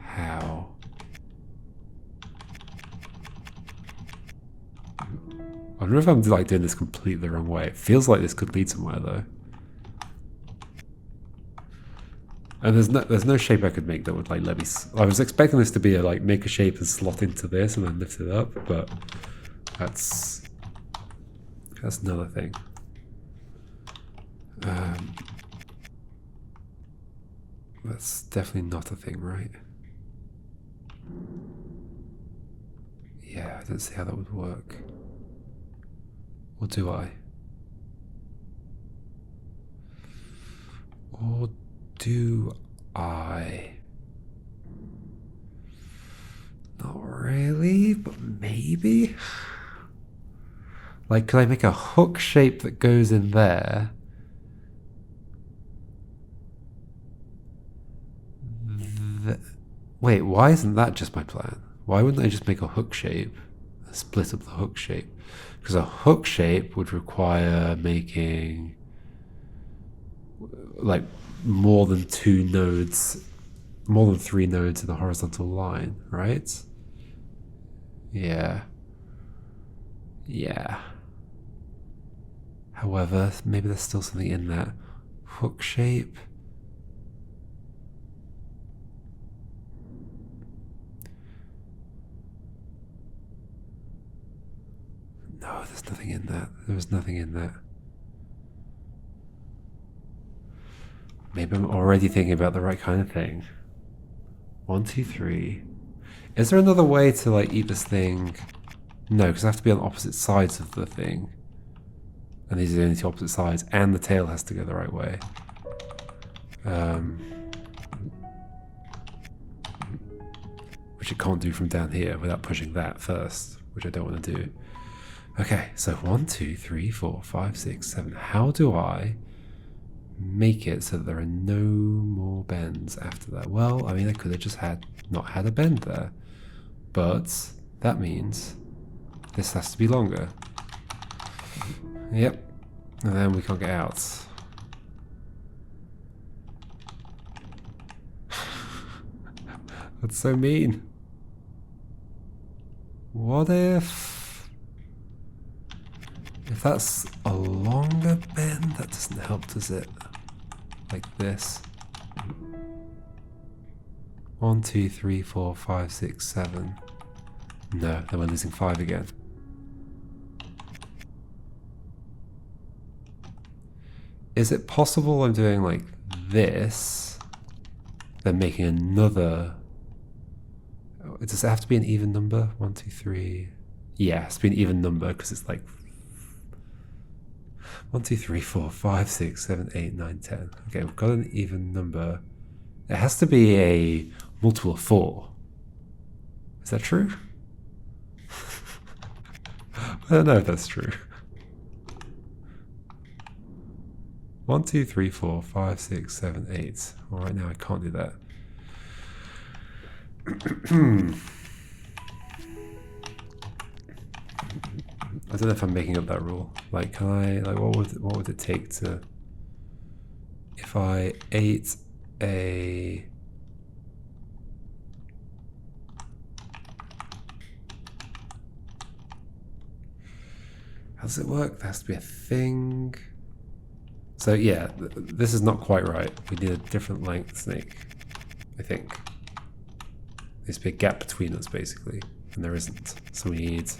How? I wonder if I'm like doing this completely the wrong way. It feels like this could lead somewhere though. And there's no shape I could make that would like let me. I was expecting this to be a like make a shape and slot into this and then lift it up, but that's another thing. That's definitely not a thing, right? Yeah, I don't see how that would work. Or do I? Or do I? Not really, but maybe. Like, could I make a hook shape that goes in there? Wait, why isn't that just my plan? Why wouldn't I just make a hook shape and split up the hook shape? Because a hook shape would require making like more than 2 nodes, more than 3 nodes in a horizontal line, right? Yeah. Yeah. However, maybe there's still something in that hook shape. No, there's nothing in that. There was nothing in that. Maybe I'm already thinking about the right kind of thing. 1, 2, 3. Is there another way to like eat this thing? No, because I have to be on opposite sides of the thing. And these are the only 2 opposite sides, and the tail has to go the right way. which it can't do from down here without pushing that first, which I don't want to do. Okay, so 1, 2, 3, 4, 5, 6, 7. How do I make it so that there are no more bends after that? Well, I mean, I could have just not had a bend there, but that means this has to be longer. Yep, and then we can't get out. That's so mean. What if that's a longer bend? That doesn't help, does it? Like this. 1, 2, 3, 4, 5, 6, 7. No, then we're losing 5 again. Is it possible I'm doing like this, then making another? Does it have to be an even number? 1, 2, 3. Yeah, it has to be an even number because it's like 1, 2, 3, 4, 5, 6, 7, 8, 9, 10. Okay, we've got an even number. It has to be a multiple of 4. Is that true? I don't know if that's true. 1, 2, 3, 4, 5, 6, 7, 8. Well, right now I can't do that. I don't know if I'm making up that rule. Like, can I? Like, what would it take to? If I ate a. How does it work? There has to be a thing. So yeah, this is not quite right. We need a different length snake, I think. There's a big gap between us, basically, and there isn't. So we need.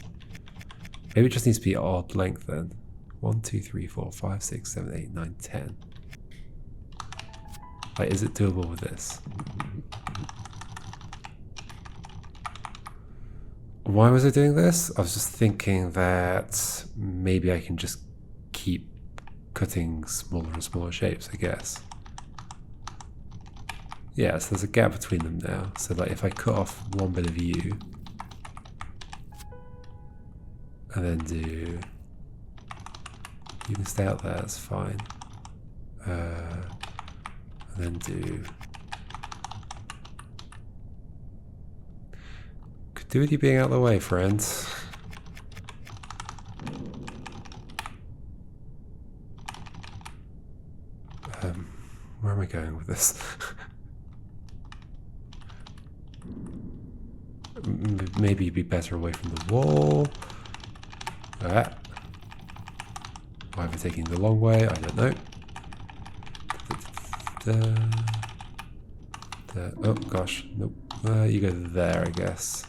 Maybe it just needs to be odd length then. 1, 2, 3, 4, 5, 6, 7, 8, 9, 10. Like, is it doable with this? Why was I doing this? I was just thinking that maybe I can just keep cutting smaller and smaller shapes, I guess. Yeah, so there's a gap between them now. So like if I cut off one bit of you and then do, you can stay out there, that's fine. And then do, could do with you being out of the way, friends. Where am I going with this? Maybe you'd be better away from the wall. Why am I taking the long way? I don't know. Oh gosh, nope. You go there, I guess.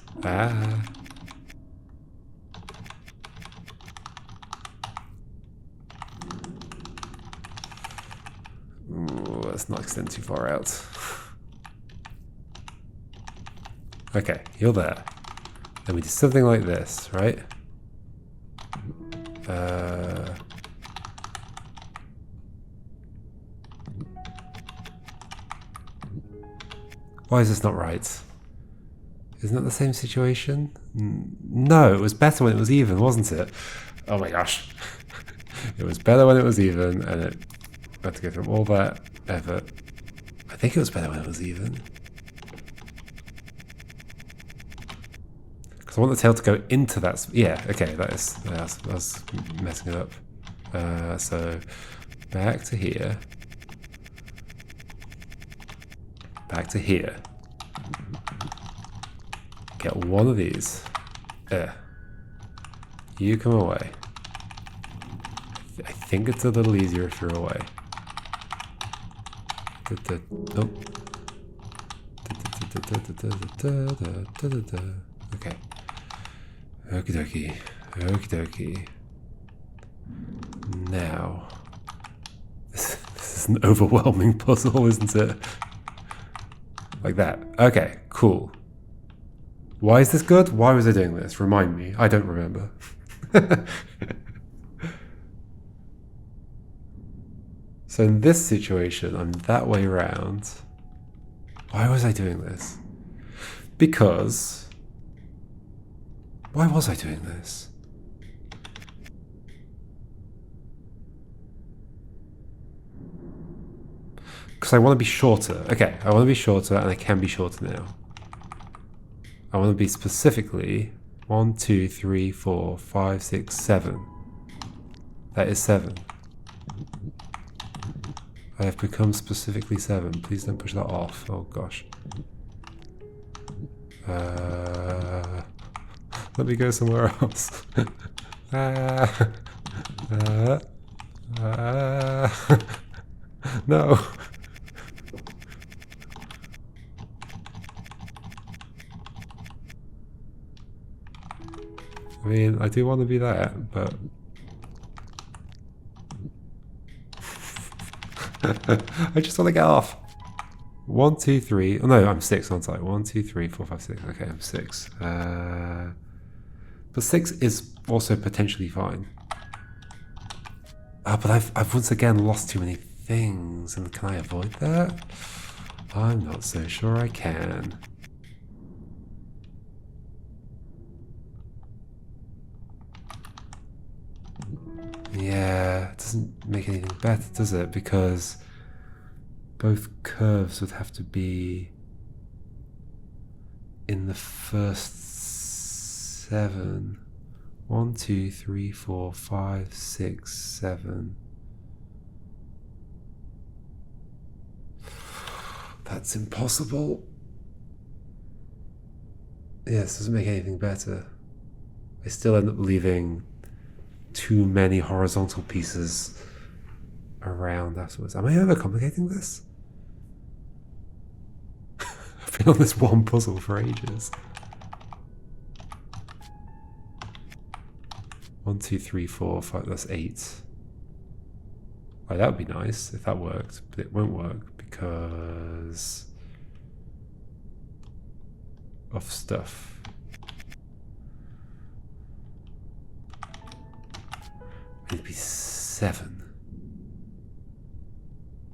Ooh, let's not extend too far out. Okay, you're there. Then we do something like this, right? Why is this not right? Isn't that the same situation? No, it was better when it was even, wasn't it? Oh my gosh. It was better when it was even, and it had to go through all that effort. I think it was better when it was even. Because I want the tail to go into that. Yeah, okay, that was messing it up. So back to here. Back to here. Get one of these. You come away. I think it's a little easier if you're away. Nope. Okay. Okie dokie. Okie dokie. Now. This is an overwhelming puzzle, isn't it? Like that. Okay, cool. Why is this good? Why was I doing this? Remind me. I don't remember. So in this situation, I'm that way around. Why was I doing this? Because... Why was I doing this? Because I want to be shorter. Okay, I want to be shorter, and I can be shorter now. I want to be specifically 1, 2, 3, 4, 5, 6, 7. That is 7. I have become specifically 7. Please don't push that off. Oh gosh. Let me go somewhere else. No. I mean, I do want to be that, but... I just want to get off. 1, 2, 3. Oh no, I'm 6, aren't I? 1, 2, 3, 4, 5, 6. Okay, I'm 6. But 6 is also potentially fine. But I've once again lost too many things, and can I avoid that? I'm not so sure I can. Yeah, it doesn't make anything better, does it? Because both curves would have to be in the first 7. 1, 2, 3, 4, 5, 6, 7. That's impossible. Yeah, this doesn't make anything better. I still end up leaving too many horizontal pieces around afterwards. Am I overcomplicating this? I've been on this one puzzle for ages. 1, 2, 3, 4, 5, that's 8. Oh, that would be nice if that worked, but it won't work because of stuff. It'd be 7.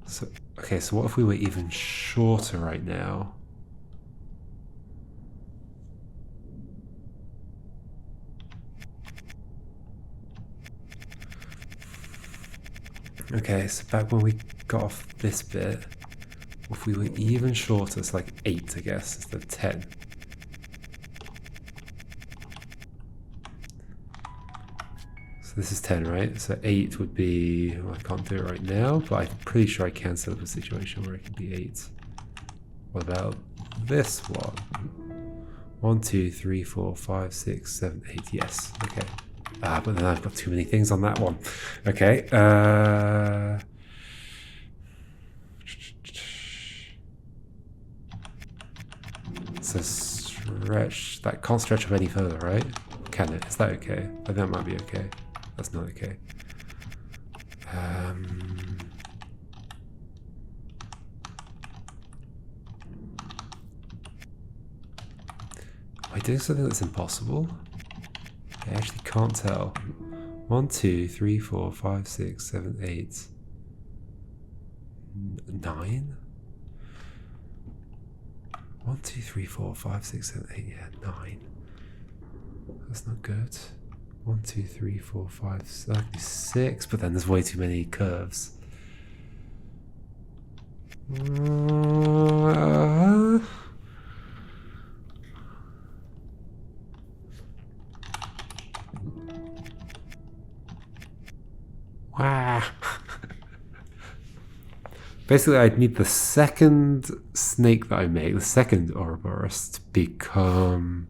So, okay, so what if we were even shorter right now? Okay, so back when we got off this bit, if we were even shorter, it's like 8, I guess, instead of 10. So this is 10, right? So 8 would be, well, I can't do it right now, but I'm pretty sure I can set up a situation where it can be 8. What about this one? 1, 2, 3, 4, 5, 6, 7, 8, yes, okay. But then I've got too many things on that one. Okay. So stretch. That can't stretch up any further, right? Can it? Is that okay? I think that might be okay. That's not okay. Am I doing something that's impossible? I actually can't tell. 1, 2, 3, 4, 5, 6, 7, 8, 9? 1, 2, 3, 4, 5, 6, 7, 8, yeah, 9. That's not good. 1, 2, 3, 4, 5, 6, but then there's way too many curves. Wow. Basically, I'd need the second snake that I make, the second Ouroboros, to become...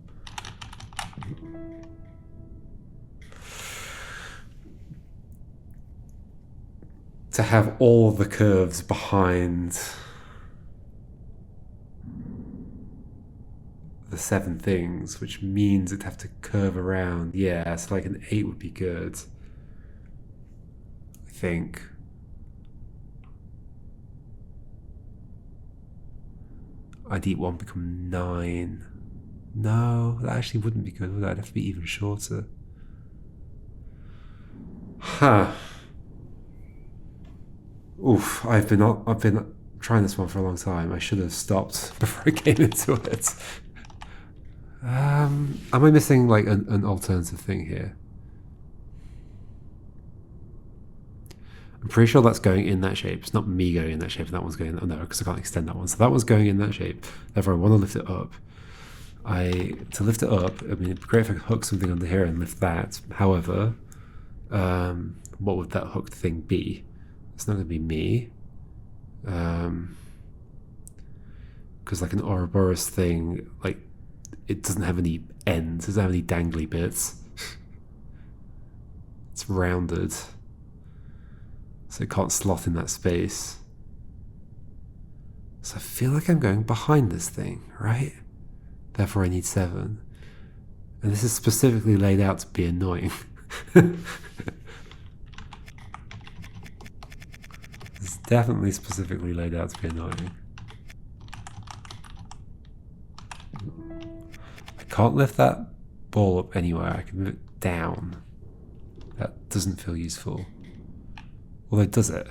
to have all the curves behind the 7 things, which means it'd have to curve around. Yeah, so like an 8 would be good. I think. I'd eat 1, become 9. No, that actually wouldn't be good, would it? I'd have to be even shorter. Huh. Oof, I've been trying this one for a long time. I should have stopped before I came into it. Am I missing like an alternative thing here? I'm pretty sure that's going in that shape. It's not me going in that shape. That one's going in. Oh no, because I can't extend that one. So that one's going in that shape. Therefore, I want to lift it up. To lift it up, I mean, it'd be great if I could hook something under here and lift that. However, what would that hooked thing be? It's not going to be me. Because like an Ouroboros thing, like it doesn't have any ends. It doesn't have any dangly bits. It's rounded. So it can't slot in that space. So I feel like I'm going behind this thing, right? Therefore I need 7. And this is specifically laid out to be annoying. It's definitely specifically laid out to be annoying. I can't lift that ball up anywhere. I can move it down. That doesn't feel useful. Although, does it?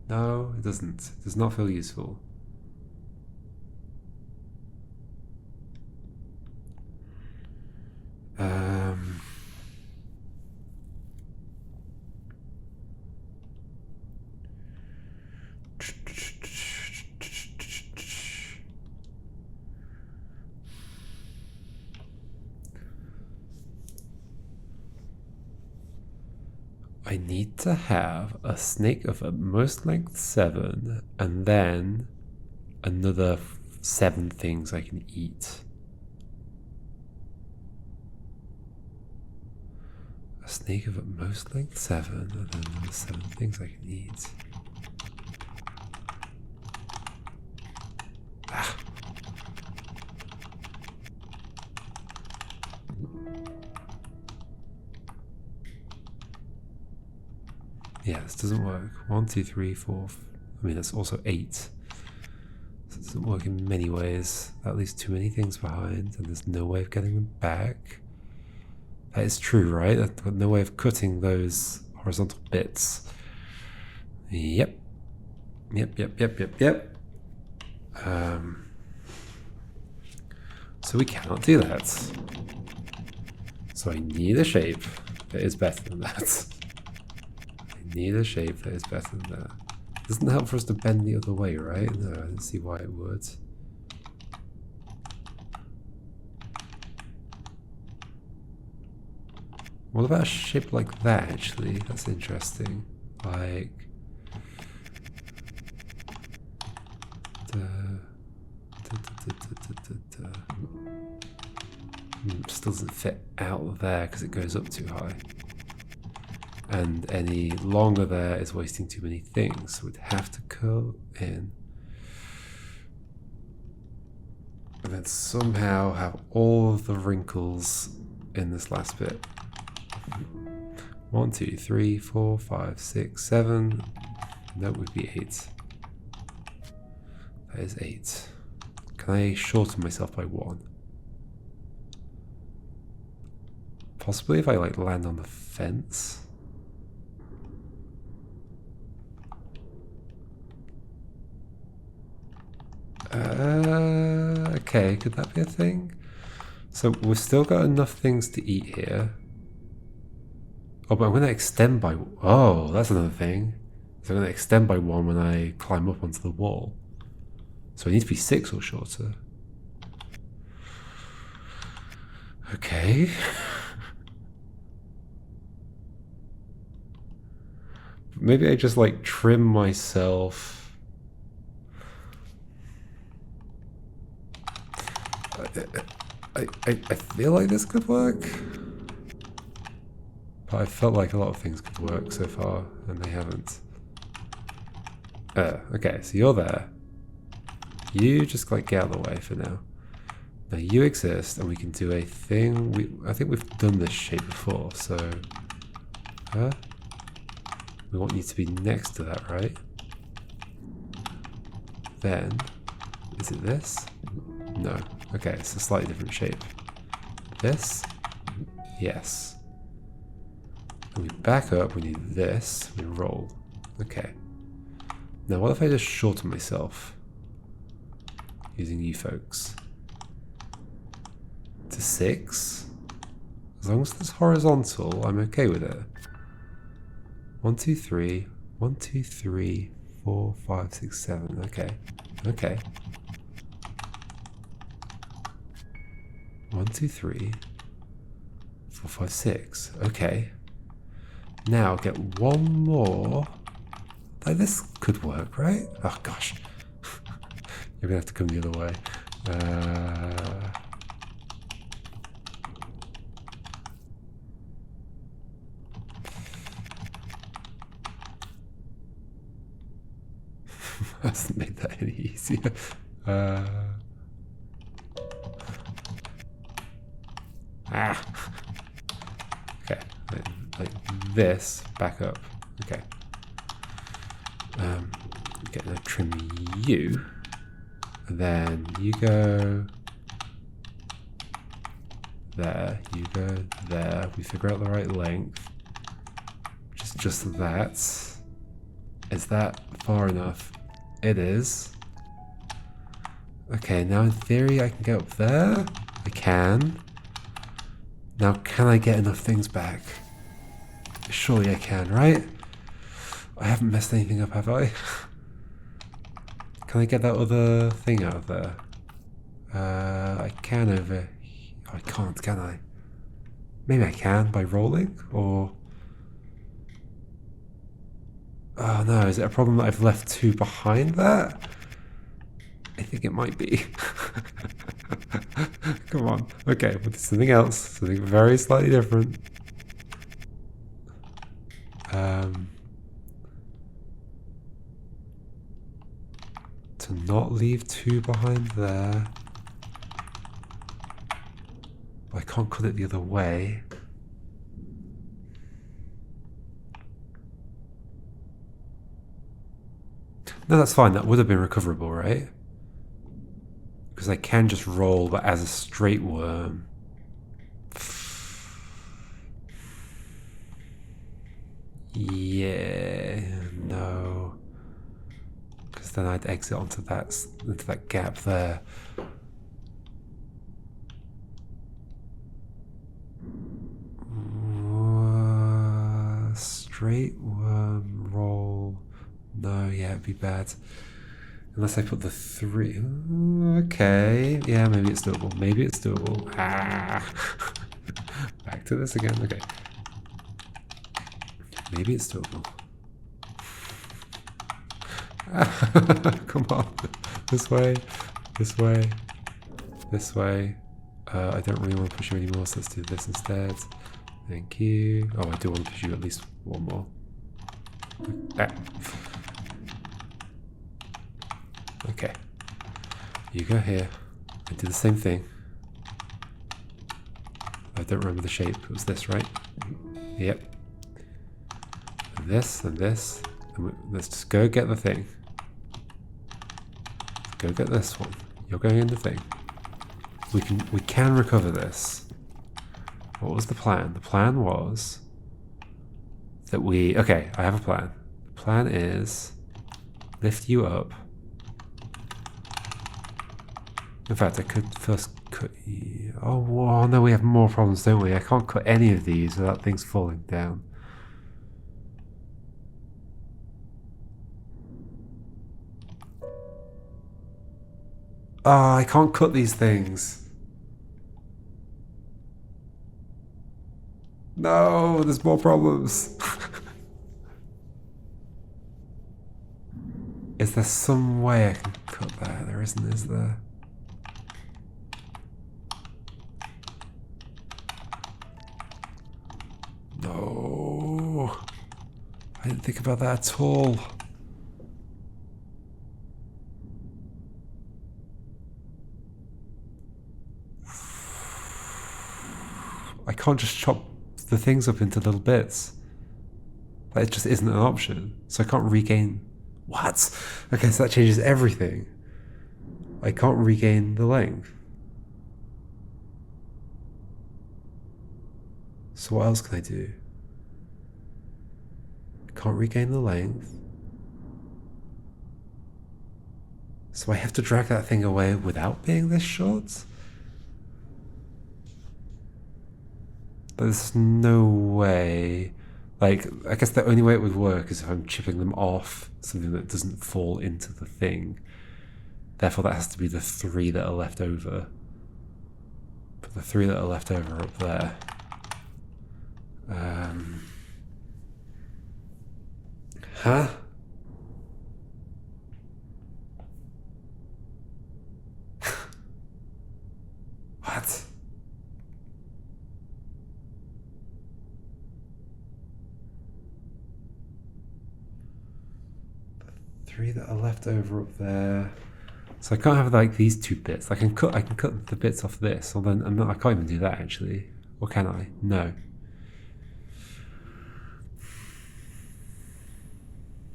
No, it doesn't. It does not feel useful. I need to have a snake of at most length 7, and then another 7 things I can eat. A snake of at most length 7, and then another 7 things I can eat. Ah. Yeah, this doesn't work. 1, 2, 3, 4. I mean, that's also 8. So it doesn't work in many ways. That leaves too many things behind, and there's no way of getting them back. That is true, right? I've got no way of cutting those horizontal bits. Yep. Yep. So we cannot do that. So I need a shape that is better than that. I need a shape that is better than that. Doesn't help for us to bend the other way, right? No, I don't see why it would. What about a shape like that, actually? That's interesting. Like... Just doesn't fit out there because it goes up too high. And any longer there is wasting too many things, so we'd have to curl in. And then somehow have all of the wrinkles in this last bit. 1, 2, 3, 4, 5, 6, 7. That would be 8. That is 8. Can I shorten myself by 1? Possibly if I like land on the fence. Okay, could that be a thing? So we've still got enough things to eat here. Oh, but I'm going to extend by... Oh, that's another thing. So I'm going to extend by 1 when I climb up onto the wall. So it needs to be 6 or shorter. Okay. Maybe I just like trim myself... I feel like this could work. But I felt like a lot of things could work so far, and they haven't. Okay, so you're there. You just like get out of the way for now. Now you exist, and we can do a thing. I think we've done this shape before, so... we want you to be next to that, right? Then... is it this? No. Okay, it's a slightly different shape. This? Yes. And we back up, we need this, we roll. Okay. Now what if I just shorten myself? using you folks. To 6. As long as it's horizontal, I'm okay with it. 1, 2, 3. 1, 2, 3, 4, 5, 6, 7. Okay. Okay. 1, 2, 3, 4, 5, 6. Okay. Now get one more. Like this could work, right? Oh gosh. You're gonna have to come the other way. Hasn't made that any easier. Okay, like this, back up. Okay. Gonna trim you, and then you go there, you go there. We figure out the right length. Just that. Is that far enough? It is. Okay, now in theory I can get up there. I can. Now can I get enough things back? Surely I can, right? I haven't messed anything up, have I? Can I get that other thing out of there? I can over... I can't, can I? Maybe I can by rolling, or... Oh no, is it a problem that I've left 2 behind that? I think it might be. Come on. Okay, but something else. Something very slightly different. To not leave 2 behind there. I can't cut it the other way. No, that's fine. That would have been recoverable, right? Because I can just roll, but as a straight worm. Yeah, no. Because then I'd exit into that gap there. Straight worm roll. No, yeah, it'd be bad. Unless I put the 3. Okay. Yeah, maybe it's doable. Maybe it's doable. Back to this again. Okay. Maybe it's doable. Come on. This way. This way. This way. I don't really want to push you anymore, so let's do this instead. Thank you. Oh, I do want to push you at least one more. Okay. You go here and do the same thing. I don't remember the shape. It was this, right? Yep. And this and this. And let's just go get the thing. Go get this one. You're going in the thing. We can recover this. What was the plan? The plan was that okay, I have a plan. The plan is lift you up. In fact, I could first cut you. Oh no, we have more problems, don't we? I can't cut any of these without things falling down. I can't cut these things. No, there's more problems. Is there some way I can cut that? There isn't, is there? No. I didn't think about that at all. I can't just chop the things up into little bits. That just isn't an option. So I can't regain... What? Okay, so that changes everything. I can't regain the length. So what else can I do? Can't regain the length. So I have to drag that thing away without being this short? There's no way. Like, I guess the only way it would work is if I'm chipping them off something that doesn't fall into the thing. Therefore, that has to be the 3 that are left over. But the 3 that are left over are up there. Huh? What? The 3 that are left over up there. So I can't have like these 2 bits. I can cut the bits off this. Well, then I can't even do that actually. Or can I? No.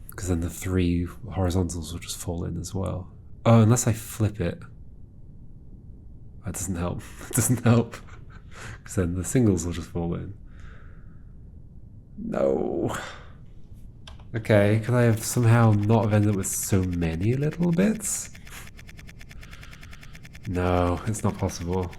Because then the 3 horizontals will just fall in as well. Oh, unless I flip it. That doesn't help. It doesn't help. Because then the singles will just fall in. No. Okay, could I have somehow not have ended up with so many little bits? No, it's not possible.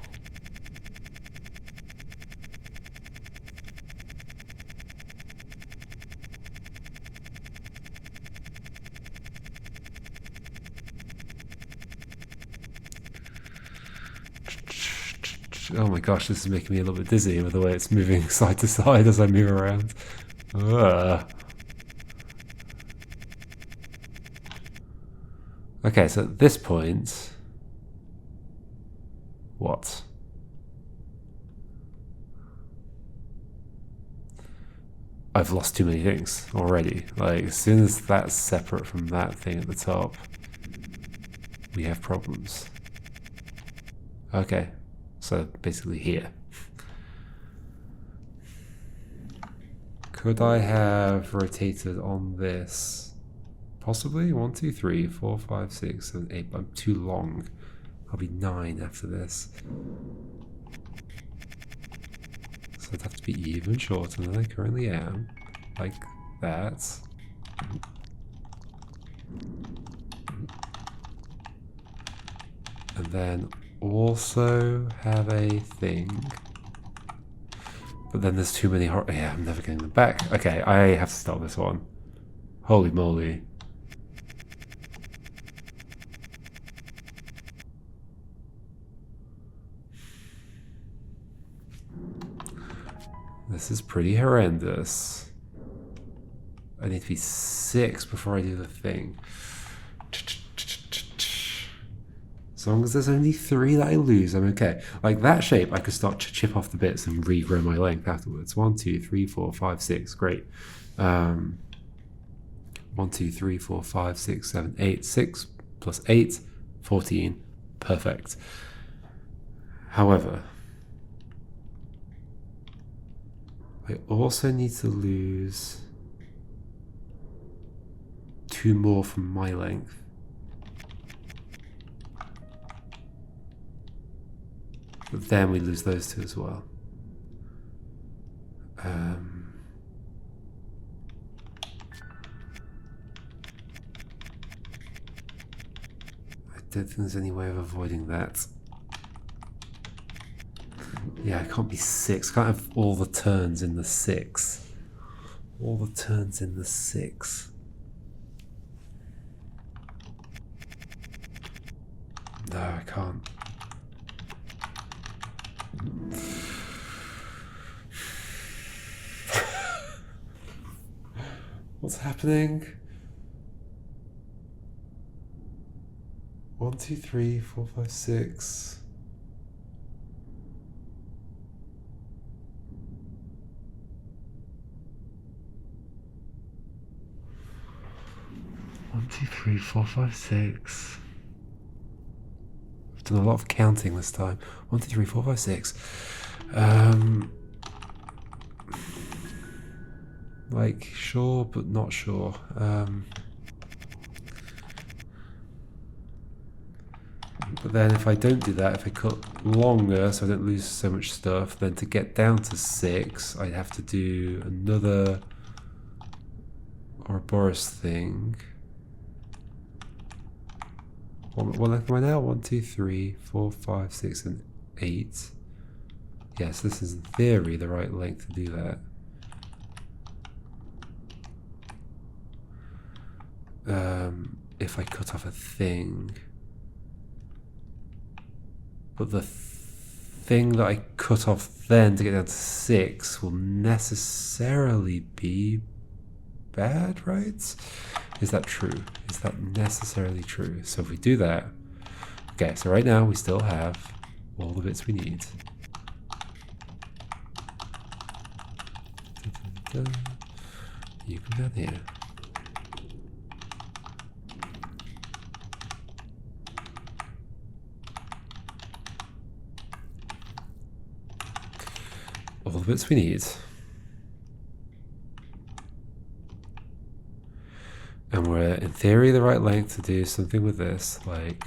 Oh my gosh, this is making me a little bit dizzy with the way it's moving side to side as I move around. Okay, so at this point... What? I've lost too many things already. Like, as soon as that's separate from that thing at the top, we have problems. Okay, so basically here. Could I have rotated on this? Possibly? 1, 2, 3, 4, 5, 6, 7, 8. But I'm too long. I'll be 9 after this. So I'd have to be even shorter than I currently am. Like that. And then also have a thing. But then there's too many yeah, I'm never getting them back. Okay, I have to start this one. Holy moly. This is pretty horrendous. I need to be 6 before I do the thing. As long as there's only 3 that I lose, I'm okay. Like that shape, I could start to chip off the bits and regrow my length afterwards. 1, 2, 3, 4, 5, 6. Great. 1, 2, 3, 4, 5, 6, 7, 8. 6 plus 8, 14. Perfect. However, I also need to lose 2 more from my length. But then we lose those 2 as well. I don't think there's any way of avoiding that. Yeah, I can't be 6. Can't have all the turns in the 6. All the turns in the 6. No, I can't. What's happening? 1, 2, 3, 4, 5, 6. 1, 2, 3, 4, 5, 6. I've done a lot of counting this time. 1, 2, 3, 4, 5, 6. Like, sure, but not sure. But then if I don't do that, if I cut longer so I don't lose so much stuff, then to get down to 6, I'd have to do another Ouroboros thing. What length am I now? 1, 2, 3, 4, 5, 6, and 8. Yes, this is in theory the right length to do that. If I cut off a thing. But the thing that I cut off then to get down to 6 will necessarily be bad, right? Is that true? Is that necessarily true? So if we do that, okay, so right now we still have all the bits we need. You come down here. All the bits we need. And we're in theory the right length to do something with this, like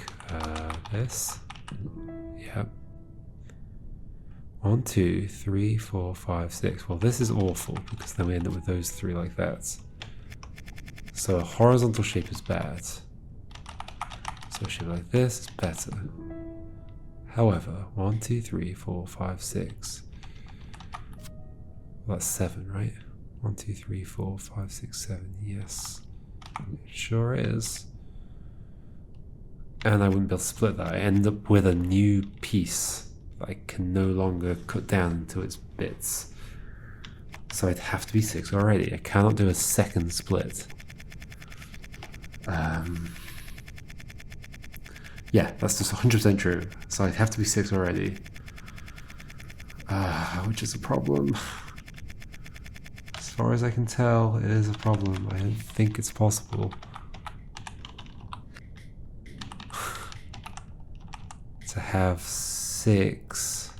this. Yep. 1, 2, 3, 4, 5, 6. Well, this is awful because then we end up with those three like that. So a horizontal shape is bad. So a shape like this is better. However, 1, 2, 3, 4, 5, 6. Well, that's 7, right? 1, 2, 3, 4, 5, 6, 7. Yes. It sure is. And I wouldn't be able to split that. I end up with a new piece that I can no longer cut down into its bits. So I'd have to be 6 already. I cannot do a second split. Yeah, that's just 100% true. So I'd have to be 6 already. Which is a problem. As far as I can tell, it is a problem. I don't think it's possible. To have 6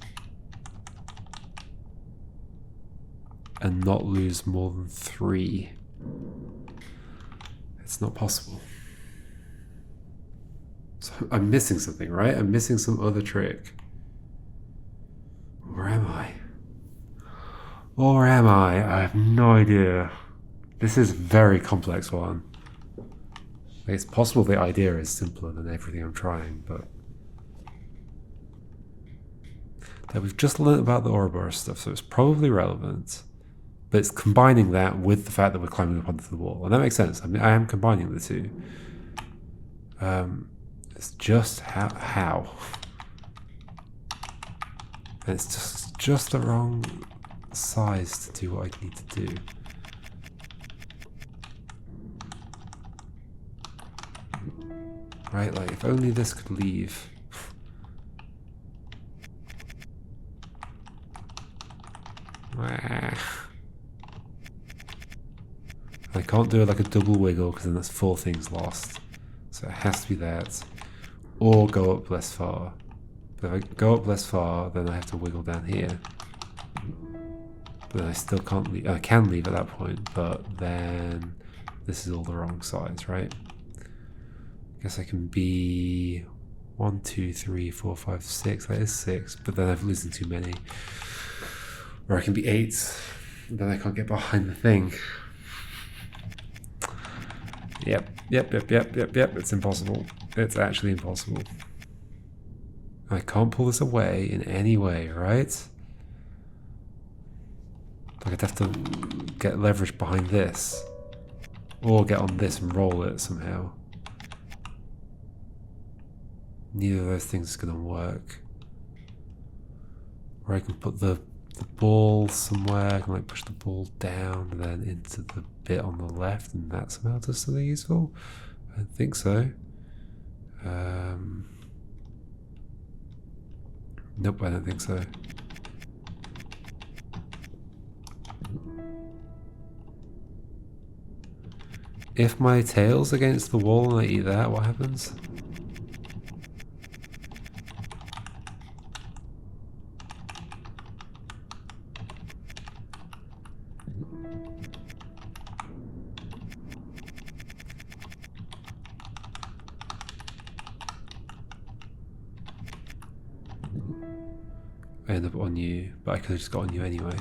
and not lose more than 3. It's not possible. So I'm missing something, right? I'm missing some other trick. Where am I? Or am I? I have no idea. This is a very complex one. It's possible the idea is simpler than everything I'm trying, but... That we've just learned about the Ouroboros stuff, so it's probably relevant. But it's combining that with the fact that we're climbing up onto the wall. And that makes sense. I mean, I am combining the two. It's just how. And it's just the wrong size to do what I need to do. Right, like if only this could leave. I can't do it like a double wiggle because then that's 4 things lost. So it has to be that. Or go up less far. But if I go up less far, then I have to wiggle down here. But then I still can't leave. I can leave at that point, but then this is all the wrong size, right? I guess I can be 1, 2, 3, 4, 5, 6. That is 6, but then I'm losing too many. Or I can be 8, and then I can't get behind the thing. Yep. It's impossible. It's actually impossible. I can't pull this away in any way, right? Like I'd have to get leverage behind this. Or get on this and roll it somehow. Neither of those things is going to work. Or I can put the ball somewhere, I can like push the ball down and then into the bit on the left, and that somehow does something useful? I don't think so. Nope, I don't think so. If my tail's against the wall and I eat that, what happens? I end up on you, but I could have just got on you anyway.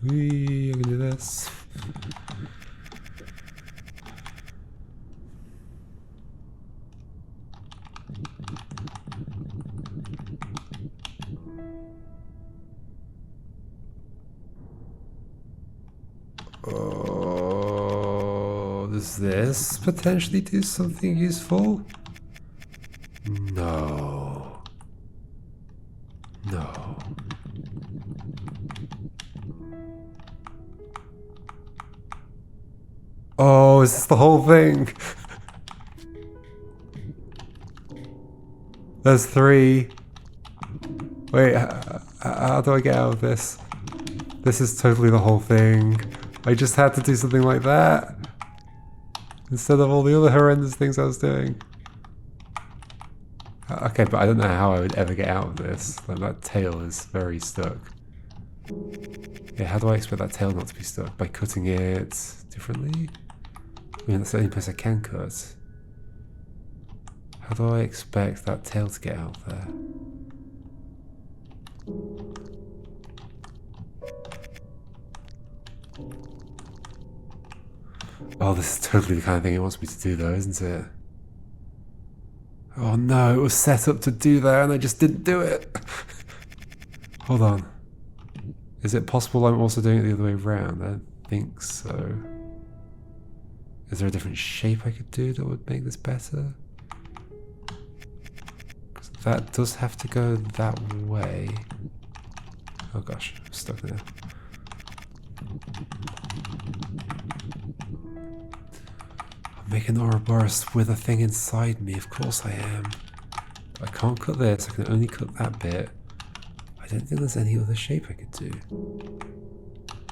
Whee, I can do this. Oh, does this potentially do something useful? No. No. Oh, is this the whole thing? There's 3. Wait, how do I get out of this? This is totally the whole thing. I just had to do something like that. Instead of all the other horrendous things I was doing. Okay, but I don't know how I would ever get out of this. Like, that tail is very stuck. Yeah, how do I expect that tail not to be stuck? By cutting it differently? I mean, that's the only place I can cut. How do I expect that tail to get out there? Oh, this is totally the kind of thing it wants me to do though, isn't it? Oh no, it was set up to do that and I just didn't do it. Hold on. Is it possible I'm also doing it the other way around? I don't think so. Is there a different shape I could do that would make this better? Because that does have to go that way. Oh gosh, I'm stuck there. I'm making Ouroboros with a thing inside me, of course I am. I can't cut this, I can only cut that bit. I don't think there's any other shape I could do.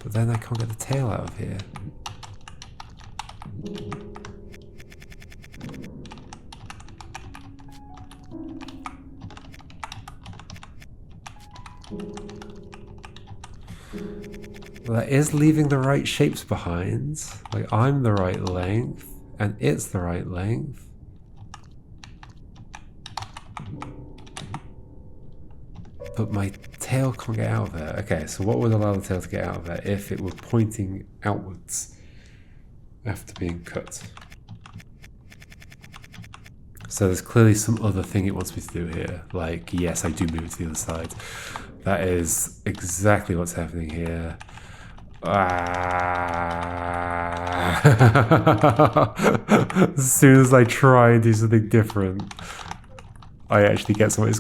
But then I can't get the tail out of here. Well, that is leaving the right shapes behind. Like, I'm the right length, and it's the right length. But my tail can't get out of there. Okay, so what would allow the tail to get out of there if it were pointing outwards after being cut? So there's clearly some other thing it wants me to do here. Like, yes, I do move it to the other side. That is exactly what's happening here. As soon as I try and do something different, I actually get something.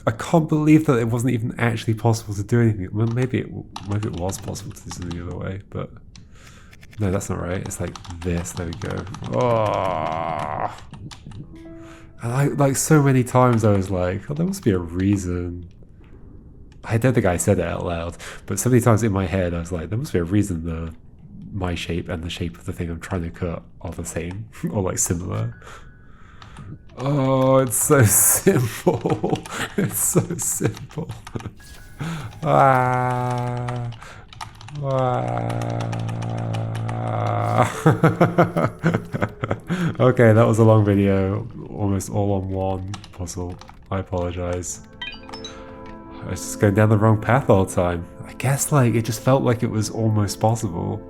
I can't believe that it wasn't even actually possible to do anything. Well, maybe it was possible to do something the other way, but no, that's not right. It's like this. There we go. Oh. And like so many times I was like, oh, there must be a reason. I don't think I said it out loud, but so many times in my head I was like, there must be a reason my shape and the shape of the thing I'm trying to cut are the same or like similar. Oh, it's so simple. It's so simple. Ah. Ah. Okay, that was a long video, almost all on one puzzle. I apologize. I was just going down the wrong path all the time. I guess like it just felt like it was almost possible.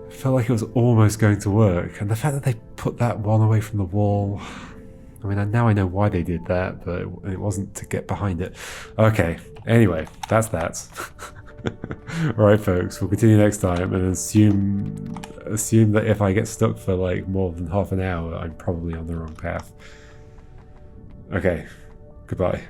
It felt like it was almost going to work, and the fact that they put that one away from the wall. I mean, now I know why they did that, but it wasn't to get behind it. Okay, anyway, that's that. Alright folks, we'll continue next time and assume that if I get stuck for like more than half an hour, I'm probably on the wrong path. Okay, goodbye.